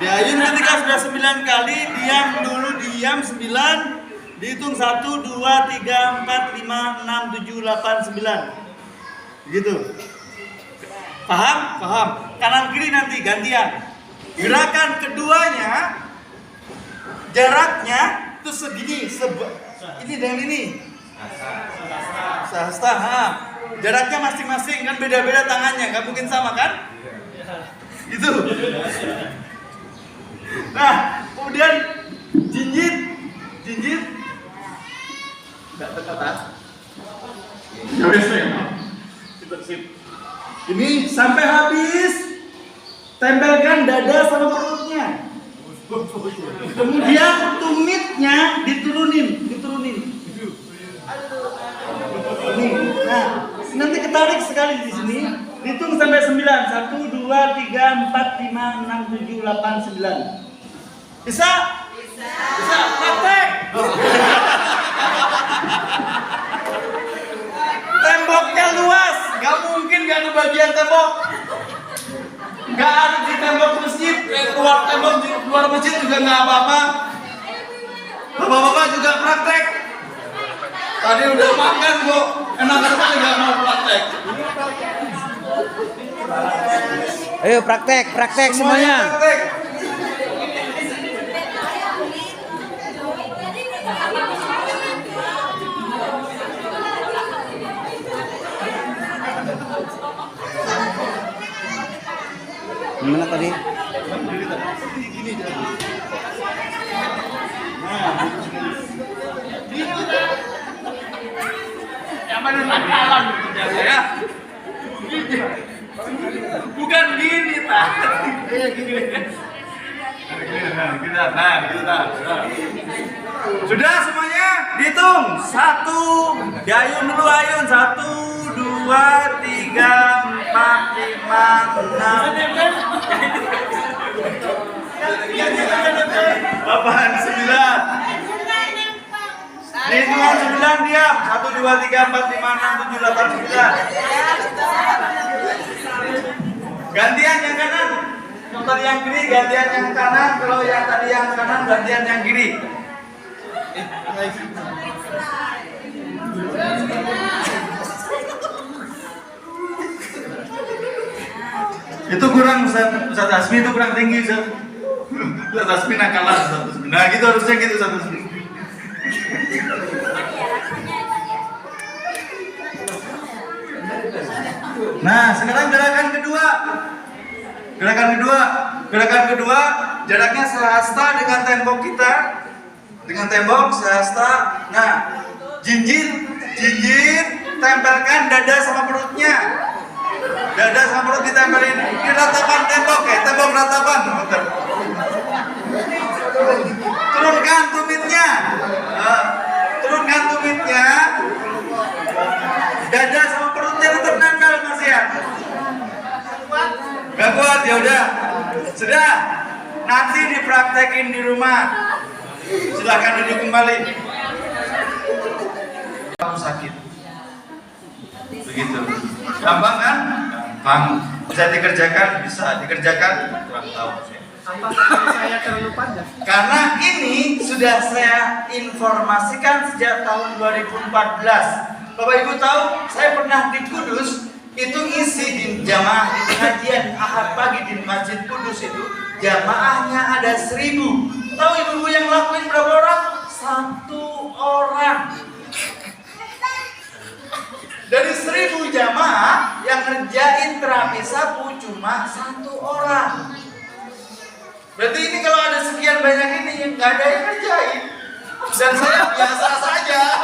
Diayun ketika sudah 9 kali, diam 9. Dihitung 1, 2, 3, 4, 5, 6, 7, 8, 9. Gitu. Paham? Paham. Kanan kiri nanti gantian. Gerakan keduanya jaraknya itu segini, ini dengan ini. Sahasta. Jaraknya masing-masing kan beda-beda tangannya, nggak mungkin sama kan? Gitu. Nah, kemudian jinjit. Nggak terkata. Ya wes ini sampai habis. Tempelkan dada sama perutnya. Kemudian tumitnya diturunin. Nah, nanti ketarik sekali di sini. Hitung sampai 9. 1, 2, 3, 4, 5, 6, 7, 8, 9. Bisa? Bisa. Praktek. Temboknya luas, nggak mungkin nggak ada bagian tembok. Nggak ada di tembok masjid, keluar tembok di luar masjid juga nggak apa-apa. Bapak-bapak juga praktek. Tadi udah makan kok, enak-enak nggak mau praktek. Ayo praktek semuanya. Praktek. Gimana tadi? Yang mana nakalan ya? Bukan gini Pak. Kita. Sudah semuanya dihitung. 1, diayun dulu ayun. 1, 2, 3, 4, 5, 6. Apaan 9? Hitungan 9 diam. 1, 2, 3, 4, 5, 6, 7, 8, 9. Gantian yang kanan. Dokter yang kiri gantian yang kanan. Kalau yang tadi yang kanan gantian yang kiri. Itu kurang Ustaz Asmi itu kurang tinggi Ustaz Asmi nakalan Ustaz Asmi. Nah gitu harusnya gitu Ustaz Asmi. Nah sekarang gerakan kedua jaraknya sehasta dengan tembok kita, dengan tembok sehasta. Nah jinjit dada sama perut ditempelin di ratapan tembok ya, tembok ratapan. Turunkan tumitnya, turunkan tumitnya. Dada sama perutnya tetap nempel Mas ya. Gak kuat ya udah, sudah. Nanti dipraktekin di rumah. Silakan duduk kembali. Kamu sakit, begitu. Gampang kan? Gampang. Bisa dikerjakan, bisa dikerjakan. Kurang tahu. Apakah saya terlalu panjang? Karena ini sudah saya informasikan sejak tahun 2014. Bapak Ibu tahu, saya pernah di Kudus itu ngisi di jamaah di pengajian Ahad pagi di Masjid Kudus itu jamaahnya ada 1.000. Tahu ibu-ibu yang ngelakuin berapa orang? 1 orang. Dari 1.000 jamaah yang ngerjain terapi sapu cuma 1 orang. Berarti ini kalau ada sekian banyak ini nggak ada yang ngerjain. Dan saya biasa saja.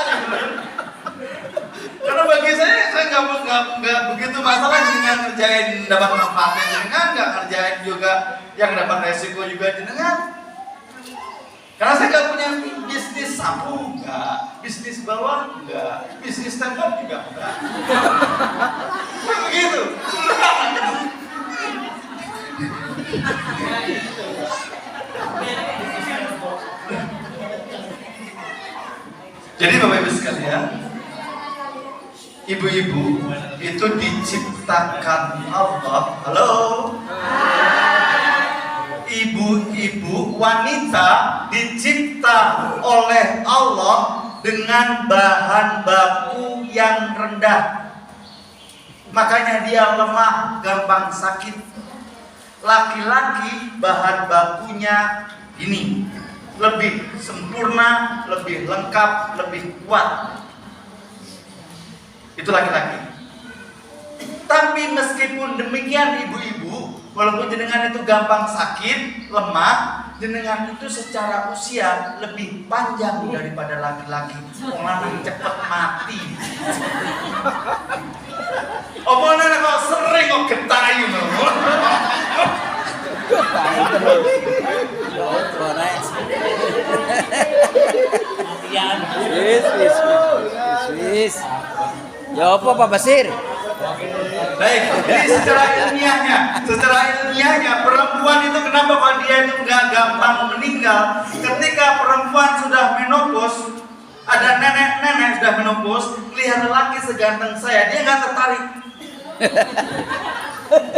Karena bagi saya nggak begitu masalah dengan ngerjain dapat manfaatnya jenengan, nggak ngerjain juga yang dapat resiko juga jenengan. Karena saya nggak punya bisnis sapu, nggak, bisnis bawang, nggak, bisnis tembok juga nggak. Begitu. Jadi Bapak Ibu sekalian, ibu-ibu itu diciptakan Allah. Halo. Ibu-ibu wanita dicipta oleh Allah dengan bahan baku yang rendah. Makanya dia lemah, gampang sakit. Laki-laki bahan bakunya ini lebih sempurna, lebih lengkap, lebih kuat. Itu laki-laki. Tapi meskipun demikian ibu-ibu, walaupun jenengan itu gampang sakit, lemah, jenengan itu secara usia lebih panjang daripada laki-laki. Orang cepat mati. Omongan kok sering kok getayu loh. Wis. Ya apa Pak Basir? Baik, jadi secara ilmiahnya perempuan itu kenapa kalau dia itu nggak gampang meninggal? Ketika perempuan sudah menopause, ada nenek-nenek sudah menopause, lihat lelaki seganteng saya, dia nggak tertarik.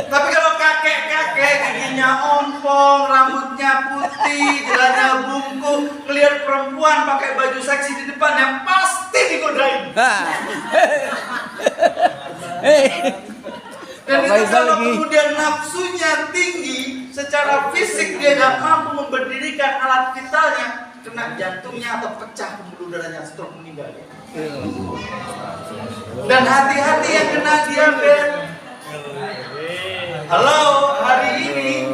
Tapi kalau kakek-kakek giginya ompong, rambutnya putih, jalannya bungkuk, melihat perempuan pakai baju seksi di depannya pasti digodain. Dan itu kalau kemudian nafsunya tinggi, secara fisik dia nggak mampu memberdirikan alat vitalnya, kena jantungnya atau pecah pembuluh darahnya, stroke meninggal. Dan hati-hati yang kena diabetes. Halo, hari ini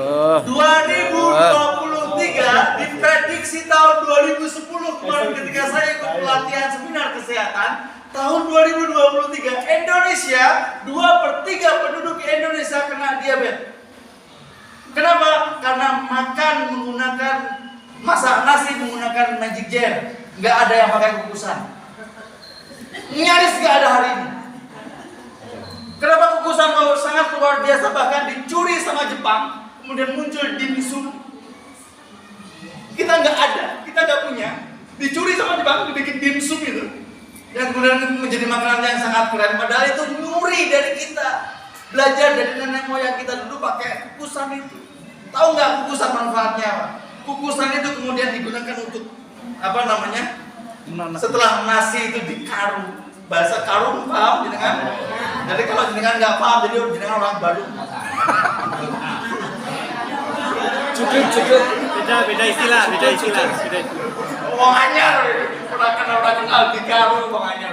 2023 diprediksi tahun 2010 kemarin ketika saya ikut pelatihan seminar kesehatan. Tahun 2023 Indonesia 2/3 penduduk Indonesia kena diabetes. Kenapa? Karena makan menggunakan masak nasi menggunakan magic jar, nggak ada yang pakai kukusan. Nyaris nggak ada hari ini. Kenapa kukusan sangat luar biasa, bahkan dicuri sama Jepang, kemudian muncul dimsum. Kita nggak ada, kita nggak punya. Dicuri sama Jepang, dibikin dimsum itu. Yang kemudian menjadi makanan yang sangat keren, padahal itu nyuri dari kita. Belajar dari nenek moyang kita dulu pakai kukusan itu. Tahu nggak kukusan manfaatnya apa? Kukusan itu kemudian digunakan untuk apa namanya? Setelah nasi itu dikaru, bahasa karung, paham jenengan? Jadi kalau jenengan nggak paham, jadi jenengan orang baru. Cukup. Beda istilah. Wong anyar, orang kenal dikaru, wong anyar.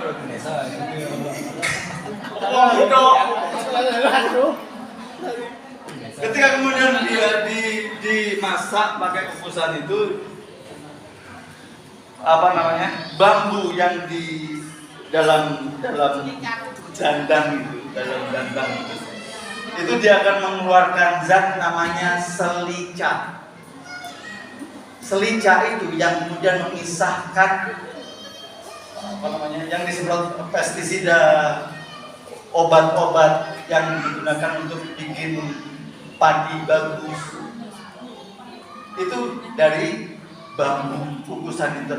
Wong muda. Ketika kemudian dia dimasak pakai kukusan itu, apa namanya, bambu yang di dalam dandang itu, itu dia akan mengeluarkan zat namanya selica. Selica itu yang kemudian mengisahkan yang disemprot pestisida, obat-obat yang digunakan untuk bikin padi bagus. Itu dari bambu kukusan itu.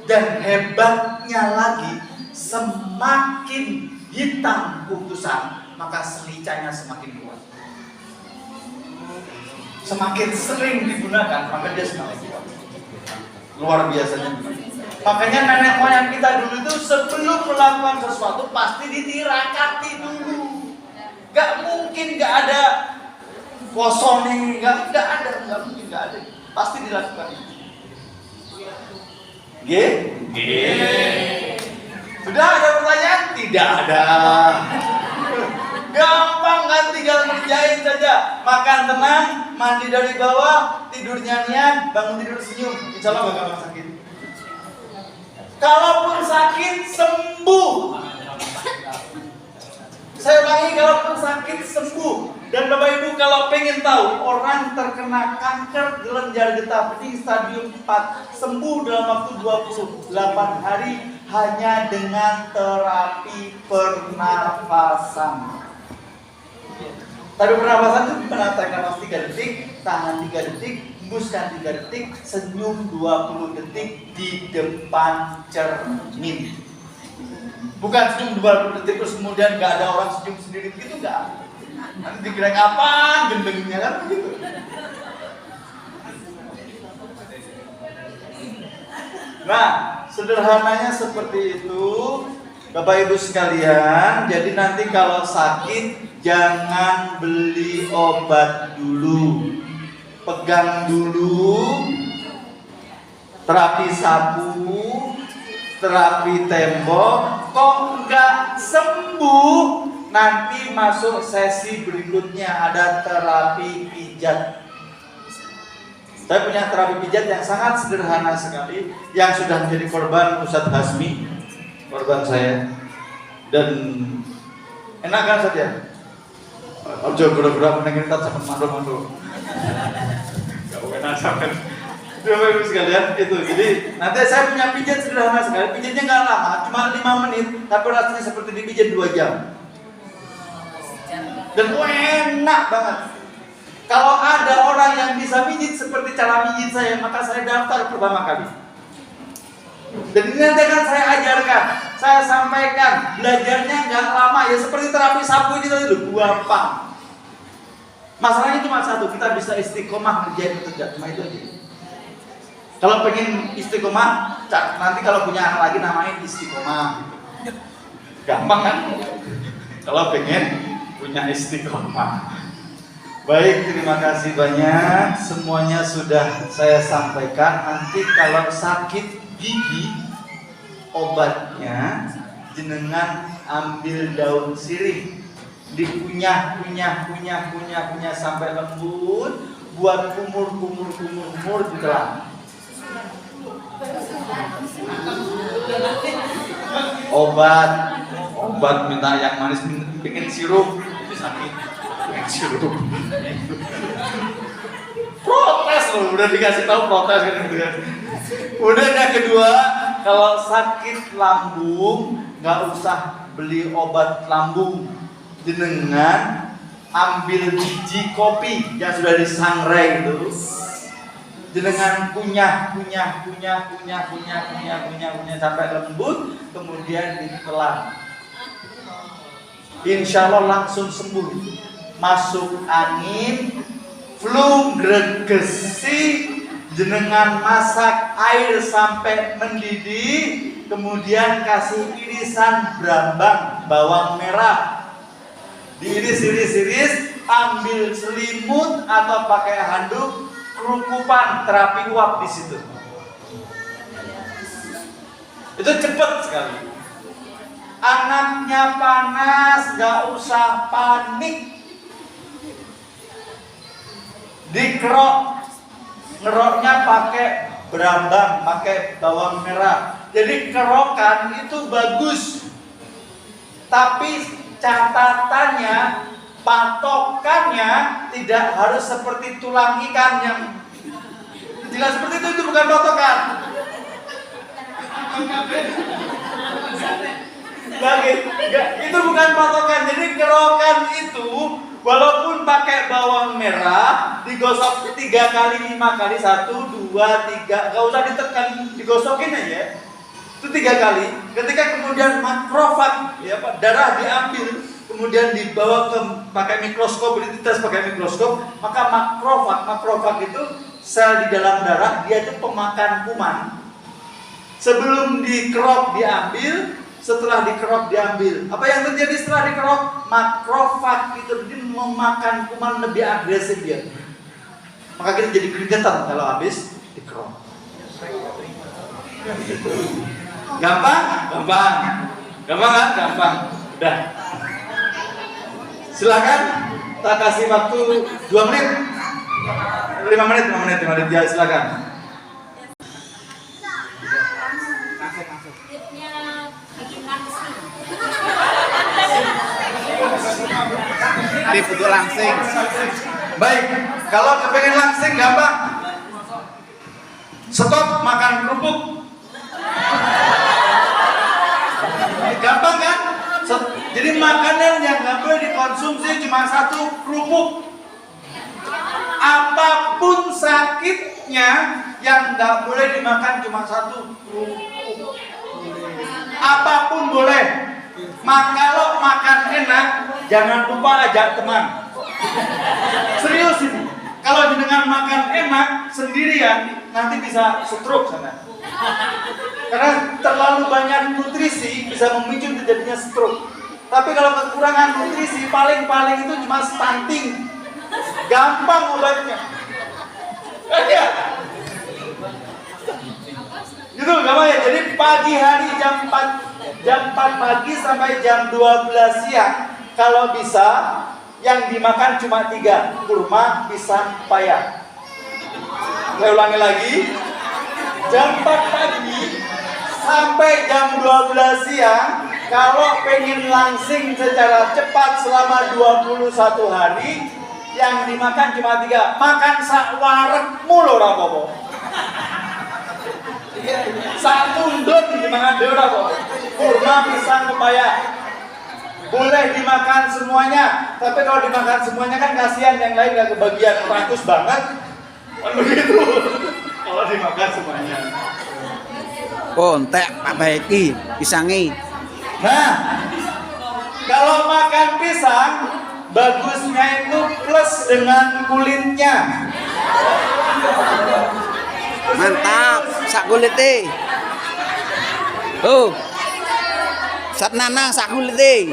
Dan hebatnya lagi, semakin hitam kukusan, maka selicanya semakin kuat. Semakin sering digunakan, maka dia semakin kuat. Luar biasanya. Makanya nenek moyang kita dulu itu sebelum melakukan sesuatu pasti ditirakati dulu. Gak mungkin gak ada kosong, gak mungkin gak ada. Pasti dilakukan. G? Sudah ada pertanyaan? Tidak ada. Gampang kan, tinggal ngerjain saja. Makan tenang, mandi dari bawah, tidur nyanyian, bangun tidur senyum. Insya Allah gak gampang sakit. Kalaupun sakit, sembuh. Saya ulangi, kalaupun sakit, sembuh. Dan Bapak Ibu kalau pengen tahu orang terkena kanker kelenjar getah bening stadium 4 sembuh dalam waktu 28 hari hanya dengan terapi pernafasan. Terapi pernafasan itu gimana? Tarik nafas 3 detik, tahan 3 detik, hembuskan 3 detik, senyum 20 detik di depan cermin. Bukan senyum 20 detik terus kemudian gak ada orang senyum sendiri gitu, enggak. Nanti dikira kapan gendengnya kan begitu. Nah, sederhananya seperti itu Bapak Ibu sekalian. Jadi nanti kalau sakit jangan beli obat dulu. Pegang dulu terapi sapu, terapi tembok, kok enggak sembuh. Nanti masuk sesi berikutnya ada terapi pijat. Saya punya terapi pijat yang sangat sederhana sekali, yang sudah menjadi korban Ustadz Hasmi, korban saya. Dan enak kan saja. Ojo gura-gura menengin tak sampai mandu-mandu. Gak enak sampai. Bapak Ibu sekalian itu. Jadi nanti saya punya pijat sederhana sekali. Pijatnya nggak lama, cuma 5 menit, tapi rasanya seperti dipijat 2 jam. Dan enak banget. Kalau ada orang yang bisa mijit seperti cara mijit saya, maka saya daftar pertama kali. Dan ini nanti akan saya ajarkan, saya sampaikan. Belajarnya nggak lama, ya seperti terapi sapu ini tadi loh, gampang. Masalahnya cuma satu, kita bisa istiqomah ngerjain itu enggak, cuma itu aja. Kalau pengen istiqomah, nanti kalau punya anak lagi namain istiqomah. Gampang kan? Kalau pengen punya istiqomah. Baik, terima kasih banyak. Semuanya sudah saya sampaikan. Nanti kalau sakit gigi, obatnya jenengan ambil daun sirih, dikunyah sampai lembut, buat kumur ditelan. Obat minta yang manis, bikin sirup itu sakit, bikin sirup. Protes loh, udah dikasih tahu protes kan gitu kan. Udah yang kedua, kalau sakit lambung nggak usah beli obat lambung, jenengan ambil biji kopi yang sudah disangrai itu, jenengan kunyah sampai lembut, kemudian ditelan. Insya Allah langsung sembuh. Masuk angin, flu, gregesi, jenengan masak air sampai mendidih, kemudian kasih irisan brambang, bawang merah, diiris, ambil selimut atau pakai handuk, kerukupan, terapi uap di situ. Itu cepat sekali. Anaknya panas, gak usah panik. Dikerok, ngeroknya pakai berambang, pakai bawang merah. Jadi kerokan itu bagus. Tapi catatannya patokannya tidak harus seperti tulang ikan yang jika seperti itu bukan patokan. Lagi, itu bukan patokan. Jadi kerokan itu walaupun pakai bawang merah digosok 3 kali 5 kali 1 2 3, nggak usah ditekan, digosokin aja. Itu 3 kali. Ketika kemudian makrofag, ya Pak, darah diambil, kemudian dibawa ke pakai mikroskop, dites pakai mikroskop, maka makrofag itu sel di dalam darah, dia itu pemakan kuman. Sebelum dikerok diambil, setelah dikerok diambil. Apa yang terjadi setelah dikerok? Makrofag itu memakan kuman lebih agresif dia. Maka kita jadi keringetan kalau habis dikerok. Gampang? Gampang. Gampang kan? Gampang. Udah. Silakan. Tak kasih waktu 2 menit. 5 menit ya, silakan. Ini butuh langsing. Baik, kalau kepengen langsing gampang. Stop makan kerupuk. Gampang kan? Jadi makanan yang nggak boleh dikonsumsi cuma 1 kerupuk. Apapun sakitnya yang nggak boleh dimakan cuma 1 kerupuk. Apapun boleh. Kalau makan enak, jangan lupa ajak teman. Serius ini. Kalau dengan makan enak sendirian, nanti bisa stroke sana. Karena terlalu banyak nutrisi bisa memicu terjadinya stroke. Tapi kalau kekurangan nutrisi, paling-paling itu cuma stunting. Gampang obatnya. Ya. Gitu gampang ya. Jadi pagi hari jam 4 pagi sampai jam 12 siang, kalau bisa yang dimakan cuma 3, kurma, pisang, paya. Saya ulangi lagi, jam 4 pagi sampai jam 12 siang, kalau pengen langsing secara cepat selama 21 hari, yang dimakan cuma 3. Makan sak warekmu lho ora apa-apa. Sak tunduk dimakan dhewe ora apa-apa. Kurma, pisang, pepaya. Boleh dimakan semuanya, tapi kalau dimakan semuanya kan kasihan yang lain gak kebagian, rakus banget. Kan begitu. Kalau dimakan semuanya. Kontek Pak Baiki, pisangi. Nah, kalau makan pisang, bagusnya itu plus dengan kulitnya. Mantap, sak kulite. Oh. Sat nanang sak kulite.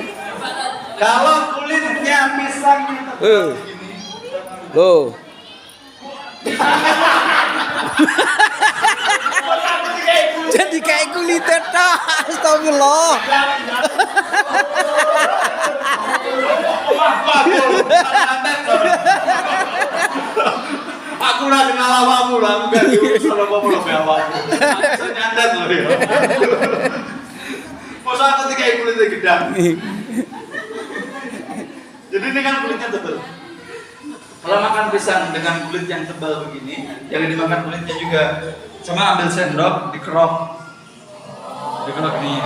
Kalau kulitnya pisang itu Oh. Jadi kayak kulite tok. Astagfirullah. Aku udah kenal awakmu lah, aku gak diurus sama kamu lebih awakmu. Saya nyandat loh ya. Masa aku kayak kulitnya gedang. Jadi ini kan kulitnya tebal. Kalau makan pisang dengan kulit yang tebal begini, yang dimakan kulitnya juga. Cuma ambil sendok, dikerok nih.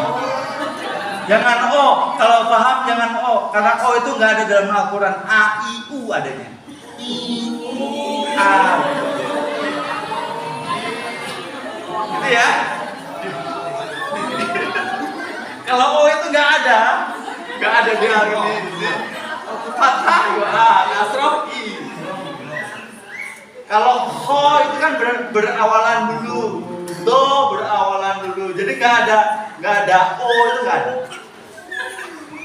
Jangan O, kalau paham jangan O, karena O itu nggak ada dalam Al-Quran. A, I, U adanya. I, U, A. Gitu ya. Kalau O itu nggak ada di Al-Quran. Fathah, A, Nasroh, I. Kalau Ho itu kan berawalan dulu, Do berawalan dulu, jadi nggak ada O itu nggak ada.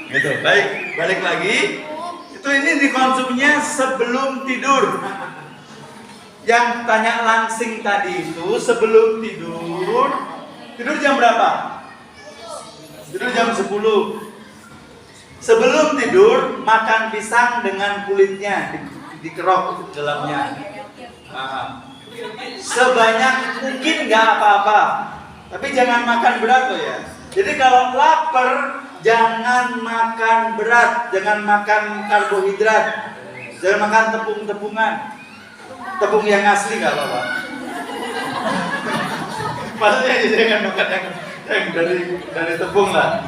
Gitu. Baik, balik lagi. Itu ini dikonsumsinya sebelum tidur. Yang tanya langsing tadi itu sebelum tidur jam berapa? Tidur jam 10. Sebelum tidur makan pisang dengan kulitnya dikerok dalamnya. Sebanyak mungkin nggak apa-apa, tapi jangan makan berat loh ya. Jadi kalau lapar jangan makan berat, jangan makan karbohidrat, jangan makan tepung-tepungan. Tepung yang asli nggak apa-apa. Maksudnya jangan makan yang dari tepung lah.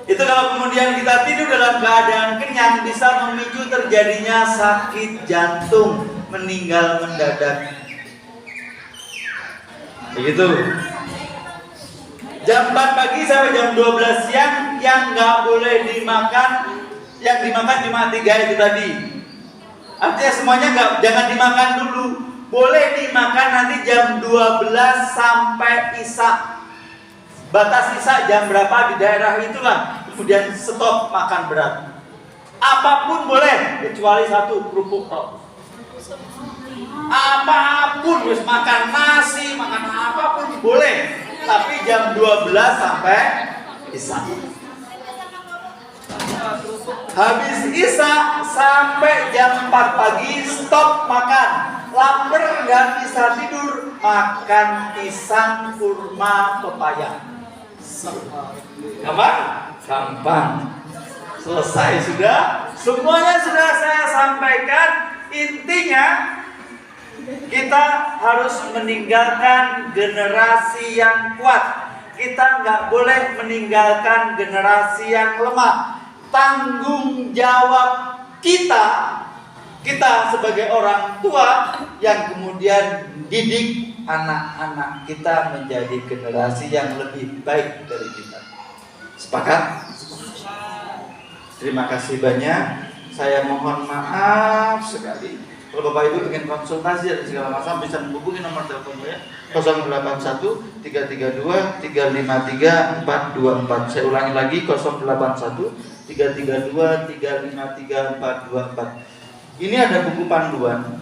Itu kalau kemudian kita tidur dalam keadaan kenyang bisa memicu terjadinya sakit jantung, meninggal mendadak. Begitu. Jam 4 pagi sampai jam 12 siang yang nggak boleh dimakan, yang dimakan cuma 3 itu tadi. Artinya semuanya jangan dimakan dulu. Boleh dimakan nanti jam 12 sampai isya. Batas isya jam berapa di daerah itulah. Kemudian stop makan berat. Apapun boleh kecuali satu, kerupuk tok. Apapun, wis makan nasi, makan apapun boleh. Tapi jam 12 sampai isya. Habis isya sampai jam 4 pagi stop makan. Lapar nggak bisa tidur, makan pisang, kurma, pepaya. Gampang. Selesai sudah. Semuanya sudah saya sampaikan. Intinya kita harus meninggalkan generasi yang kuat. Kita nggak boleh meninggalkan generasi yang lemah. Tanggung jawab kita sebagai orang tua yang kemudian didik anak-anak kita menjadi generasi yang lebih baik dari kita. Sepakat? Terima kasih banyak. Saya mohon maaf sekali. Kalau Bapak Ibu ingin konsultasi dan segala macam bisa menghubungi nomor telepon saya 081 332 353 424. Saya ulangi lagi 081 332 353 424. Ini ada buku panduan.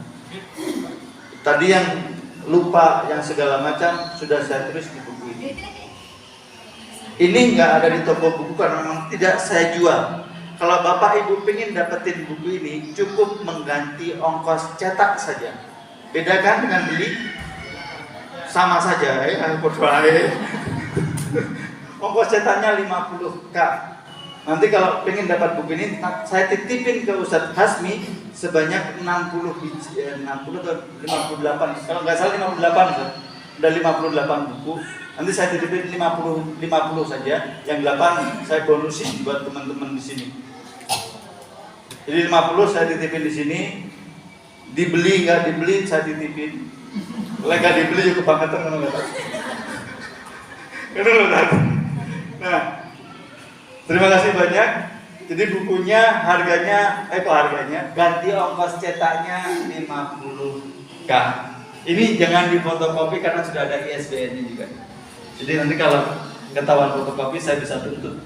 Tadi yang lupa yang segala macam sudah saya tulis di buku ini. Ini nggak ada di toko buku karena memang tidak saya jual. Kalau Bapak Ibu pengen dapetin buku ini, cukup mengganti ongkos cetak saja. Bedakan dengan beli, sama saja ongkos cetaknya 50.000. Nanti kalau pengen dapat buku ini, saya titipin ke Ustadz Hasmi sebanyak 60 biji, 60 atau 58. Kalau nggak salah 58, udah 58 buku. Nanti saya titipin 50 saja. Yang 8 saya bonusin buat teman-teman di sini. Jadi 50 saya titipin di sini. Dibeli nggak dibeli saya titipin. Kalau nggak dibeli juga kebangetan kan nggak tahu. Nah, terima kasih banyak. Jadi bukunya harganya ganti ongkos cetaknya 50.000. Ini jangan difotokopi karena sudah ada ISBN-nya juga. Jadi nanti kalau ketahuan fotokopi saya bisa tuntut.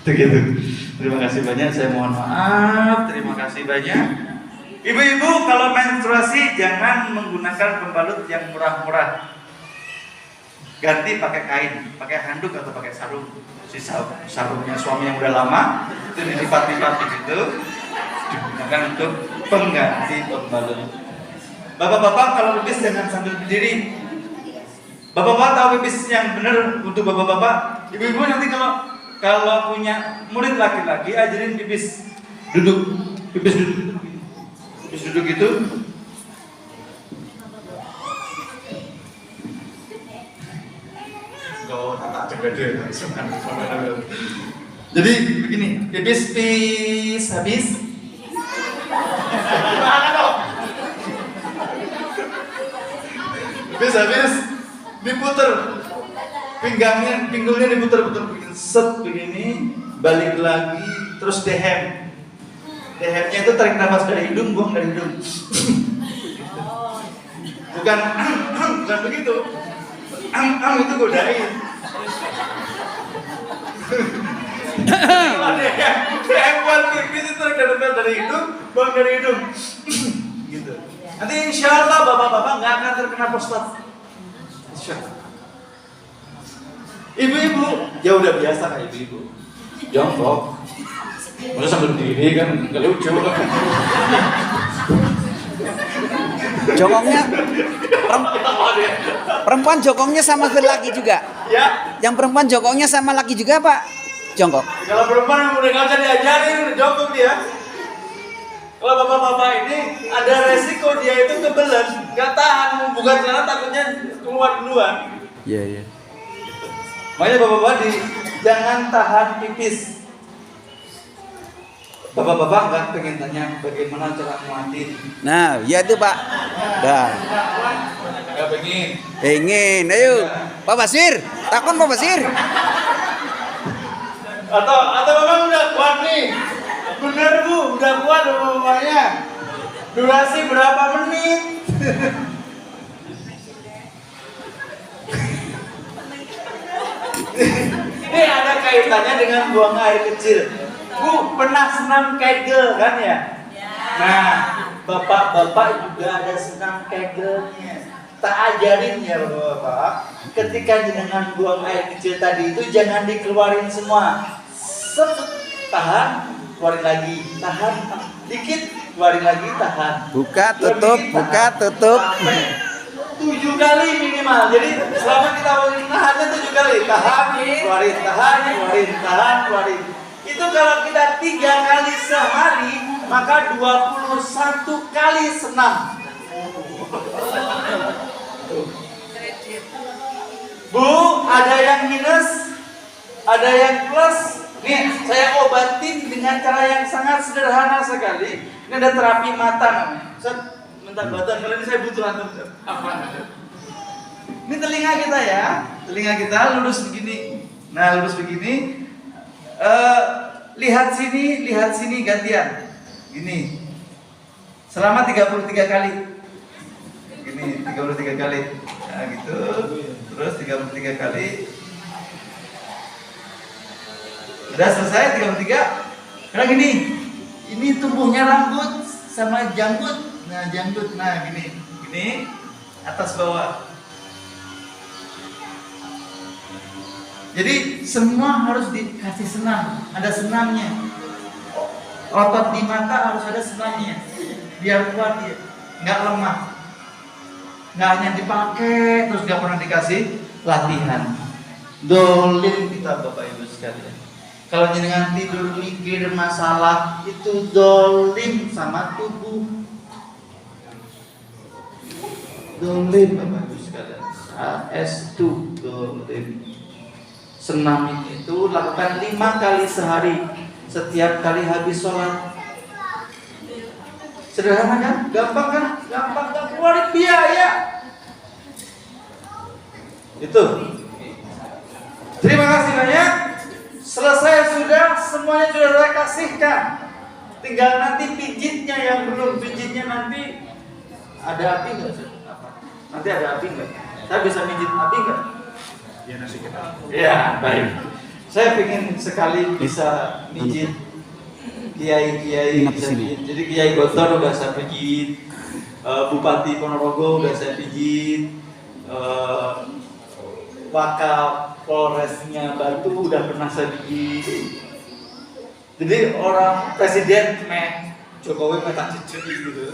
Begitu. Terima kasih banyak. Saya mohon maaf. Terima kasih banyak. Ibu-ibu kalau menstruasi jangan menggunakan pembalut yang murah-murah. Ganti pakai kain, pakai handuk atau pakai sarung. Si sarungnya suami yang udah lama itu dilipat-lipat begitu. Digunakan untuk pengganti pembalut. Bapak-bapak kalau pipis jangan sambil berdiri. Bapak-bapak tahu pipis yang benar untuk bapak-bapak. Ibu-ibu nanti kalau punya murid laki-laki ajarin pipis duduk. Pipis duduk. Pipis duduk itu. Jadi begini, pipis habis. Pipis habis diputer. Pinggulnya diputer-puter begini, set begini, balik lagi, terus dehem. Dehemnya itu tarik nafas dari hidung, buang dari hidung. Bukan begitu. Itu godain. Dehem buat pipis itu tarik nafas dari hidung, buang dari hidung. Gitu. Nanti insya Allah bapak-bapak nggak akan terkena prostat. Insya Allah. Ibu-ibu, ya udah biasa kan ibu-ibu. Jongkok. Masa sambil berdiri kan nggak lucu. Jongkoknya Perempuan jongkoknya sama laki juga. Ya, Yang perempuan jongkoknya sama laki juga, Pak? Jongkok. kalau perempuan yang udah nggak usah diajarin, udah jongkok dia. Kalau bapak-bapak ini ada resiko dia itu kebelet, nggak tahan membuka celana takutnya keluar duluan. Iya, iya. Makanya bapak-bapak jangan tahan pipis. Bapak-bapak nggak pengen tanya bagaimana cara muatin. Nah, ya itu, Pak. Dah. Nggak pengen. Pengen, ayo. Pak Basir, takon Pak Basir. Atau bapak udah kuat nih. Bener bu, udah kuat bapaknya. Durasi berapa menit? Ini ada kaitannya dengan buang air kecil. Bu, pernah senam kegel kan ya? Nah, bapak-bapak juga ada senam kegelnya. Tak ajarin ya bapak-bapak. Ketika jenengan buang air kecil tadi itu jangan dikeluarin semua. Tahan, keluarin lagi. Tahan, dikit, keluarin lagi, tahan. Buka, tutup, buka, tutup. 7 kali minimal. Jadi selama kita nahannya 7 kali. Tahan, keluarin, tahan, keluarin, tahan, keluarin. Itu kalau kita 3 kali sehari, maka 21 kali senam. Bu, ada yang minus, ada yang plus. Nih, saya obatin dengan cara yang sangat sederhana sekali. Ini ada terapi mata namanya. Ustaz, minta bantuan, kalau ini saya butuh antum. Apa? Ini telinga kita ya. Telinga kita lurus begini. Nah, lurus begini. Lihat sini gantian. Gini. Selama 33 kali. Gini, 33 kali. Nah, gitu. Terus 33 kali. Udah selesai 33. Sekarang gini. Ini tumbuhnya rambut sama janggut. Nah, janggut. Nah, gini. Gini. Atas bawah. Jadi semua harus dikasih senam, ada senamnya. Otot di mata harus ada senamnya, biar kuat dia, nggak lemah. Nggak hanya dipakai terus nggak pernah dikasih latihan. Dolim kita bapak ibu sekalian. Kalau jenengan tidur mikir masalah itu dolim sama tubuh. Dolim bapak ibu sekalian. AS2 dolim. Senam itu lakukan 5 kali sehari, setiap kali habis sholat. Sederhana kan? Gampang kan? Gampang, gak keluarin biaya. Itu. Terima kasih banyak. Selesai sudah, semuanya sudah saya kasihkan. Tinggal nanti pijitnya yang belum. Pijitnya nanti ada api nggak? Nanti ada api nggak? Saya bisa pijit api nggak? Ya nasi kita. Ya, baik. Saya ingin sekali bisa mijit kiai-kiai bisa pijit. Jadi Kiai Gontor udah saya pijit, Bupati Ponorogo udah saya pijit, Wakal Polresnya Batu udah pernah saya pijit. Jadi orang presiden Jokowi petak jejak gitu.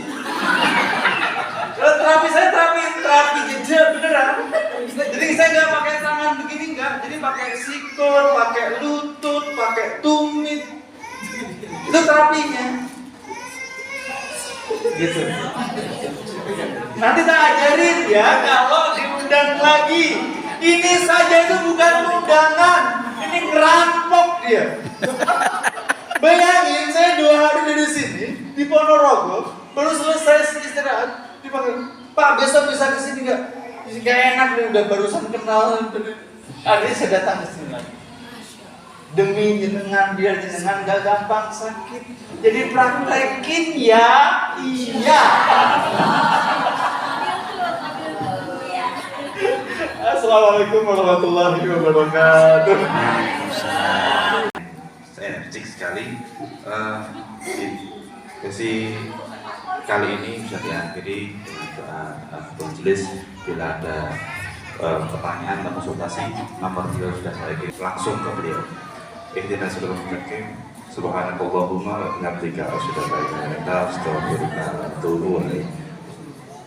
Kalau terapi saya terapi jejak beneran. Jadi saya nggak pakai tangan begini nggak, jadi pakai sikut, pakai lutut, pakai tumit. Itu terapinya. Gitu. Nanti tak ajarin ya kalau diundang lagi. Ini saja itu bukan undangan, ini ngerampok dia. Bayangin saya 2 hari di sini di Ponorogo, baru selesai istirahat, dipanggil, Pak besok bisa kesini nggak? Gak enak nih, udah barusan kenal. Akhirnya saya datang ke sini lagi. Demi jenengan, biar jenengan gak gampang sakit. Jadi praktekin ya, iya. Assalamualaikum warahmatullahi wabarakatuh. Saya energik sekali. Sesi kali ini bisa diakhiri dengan majelis. Bila ada pertanyaan atau konsultasi, nomor beliau sudah saya kirim langsung ke beliau. Ihdinas siratal mustaqim. Subhanakallahumma wa bihamdika asyhadu an la ilaha illa anta astaghfiruka wa atubu ilaik.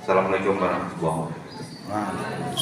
Assalamualaikum warahmatullahi wabarakatuh. Nah,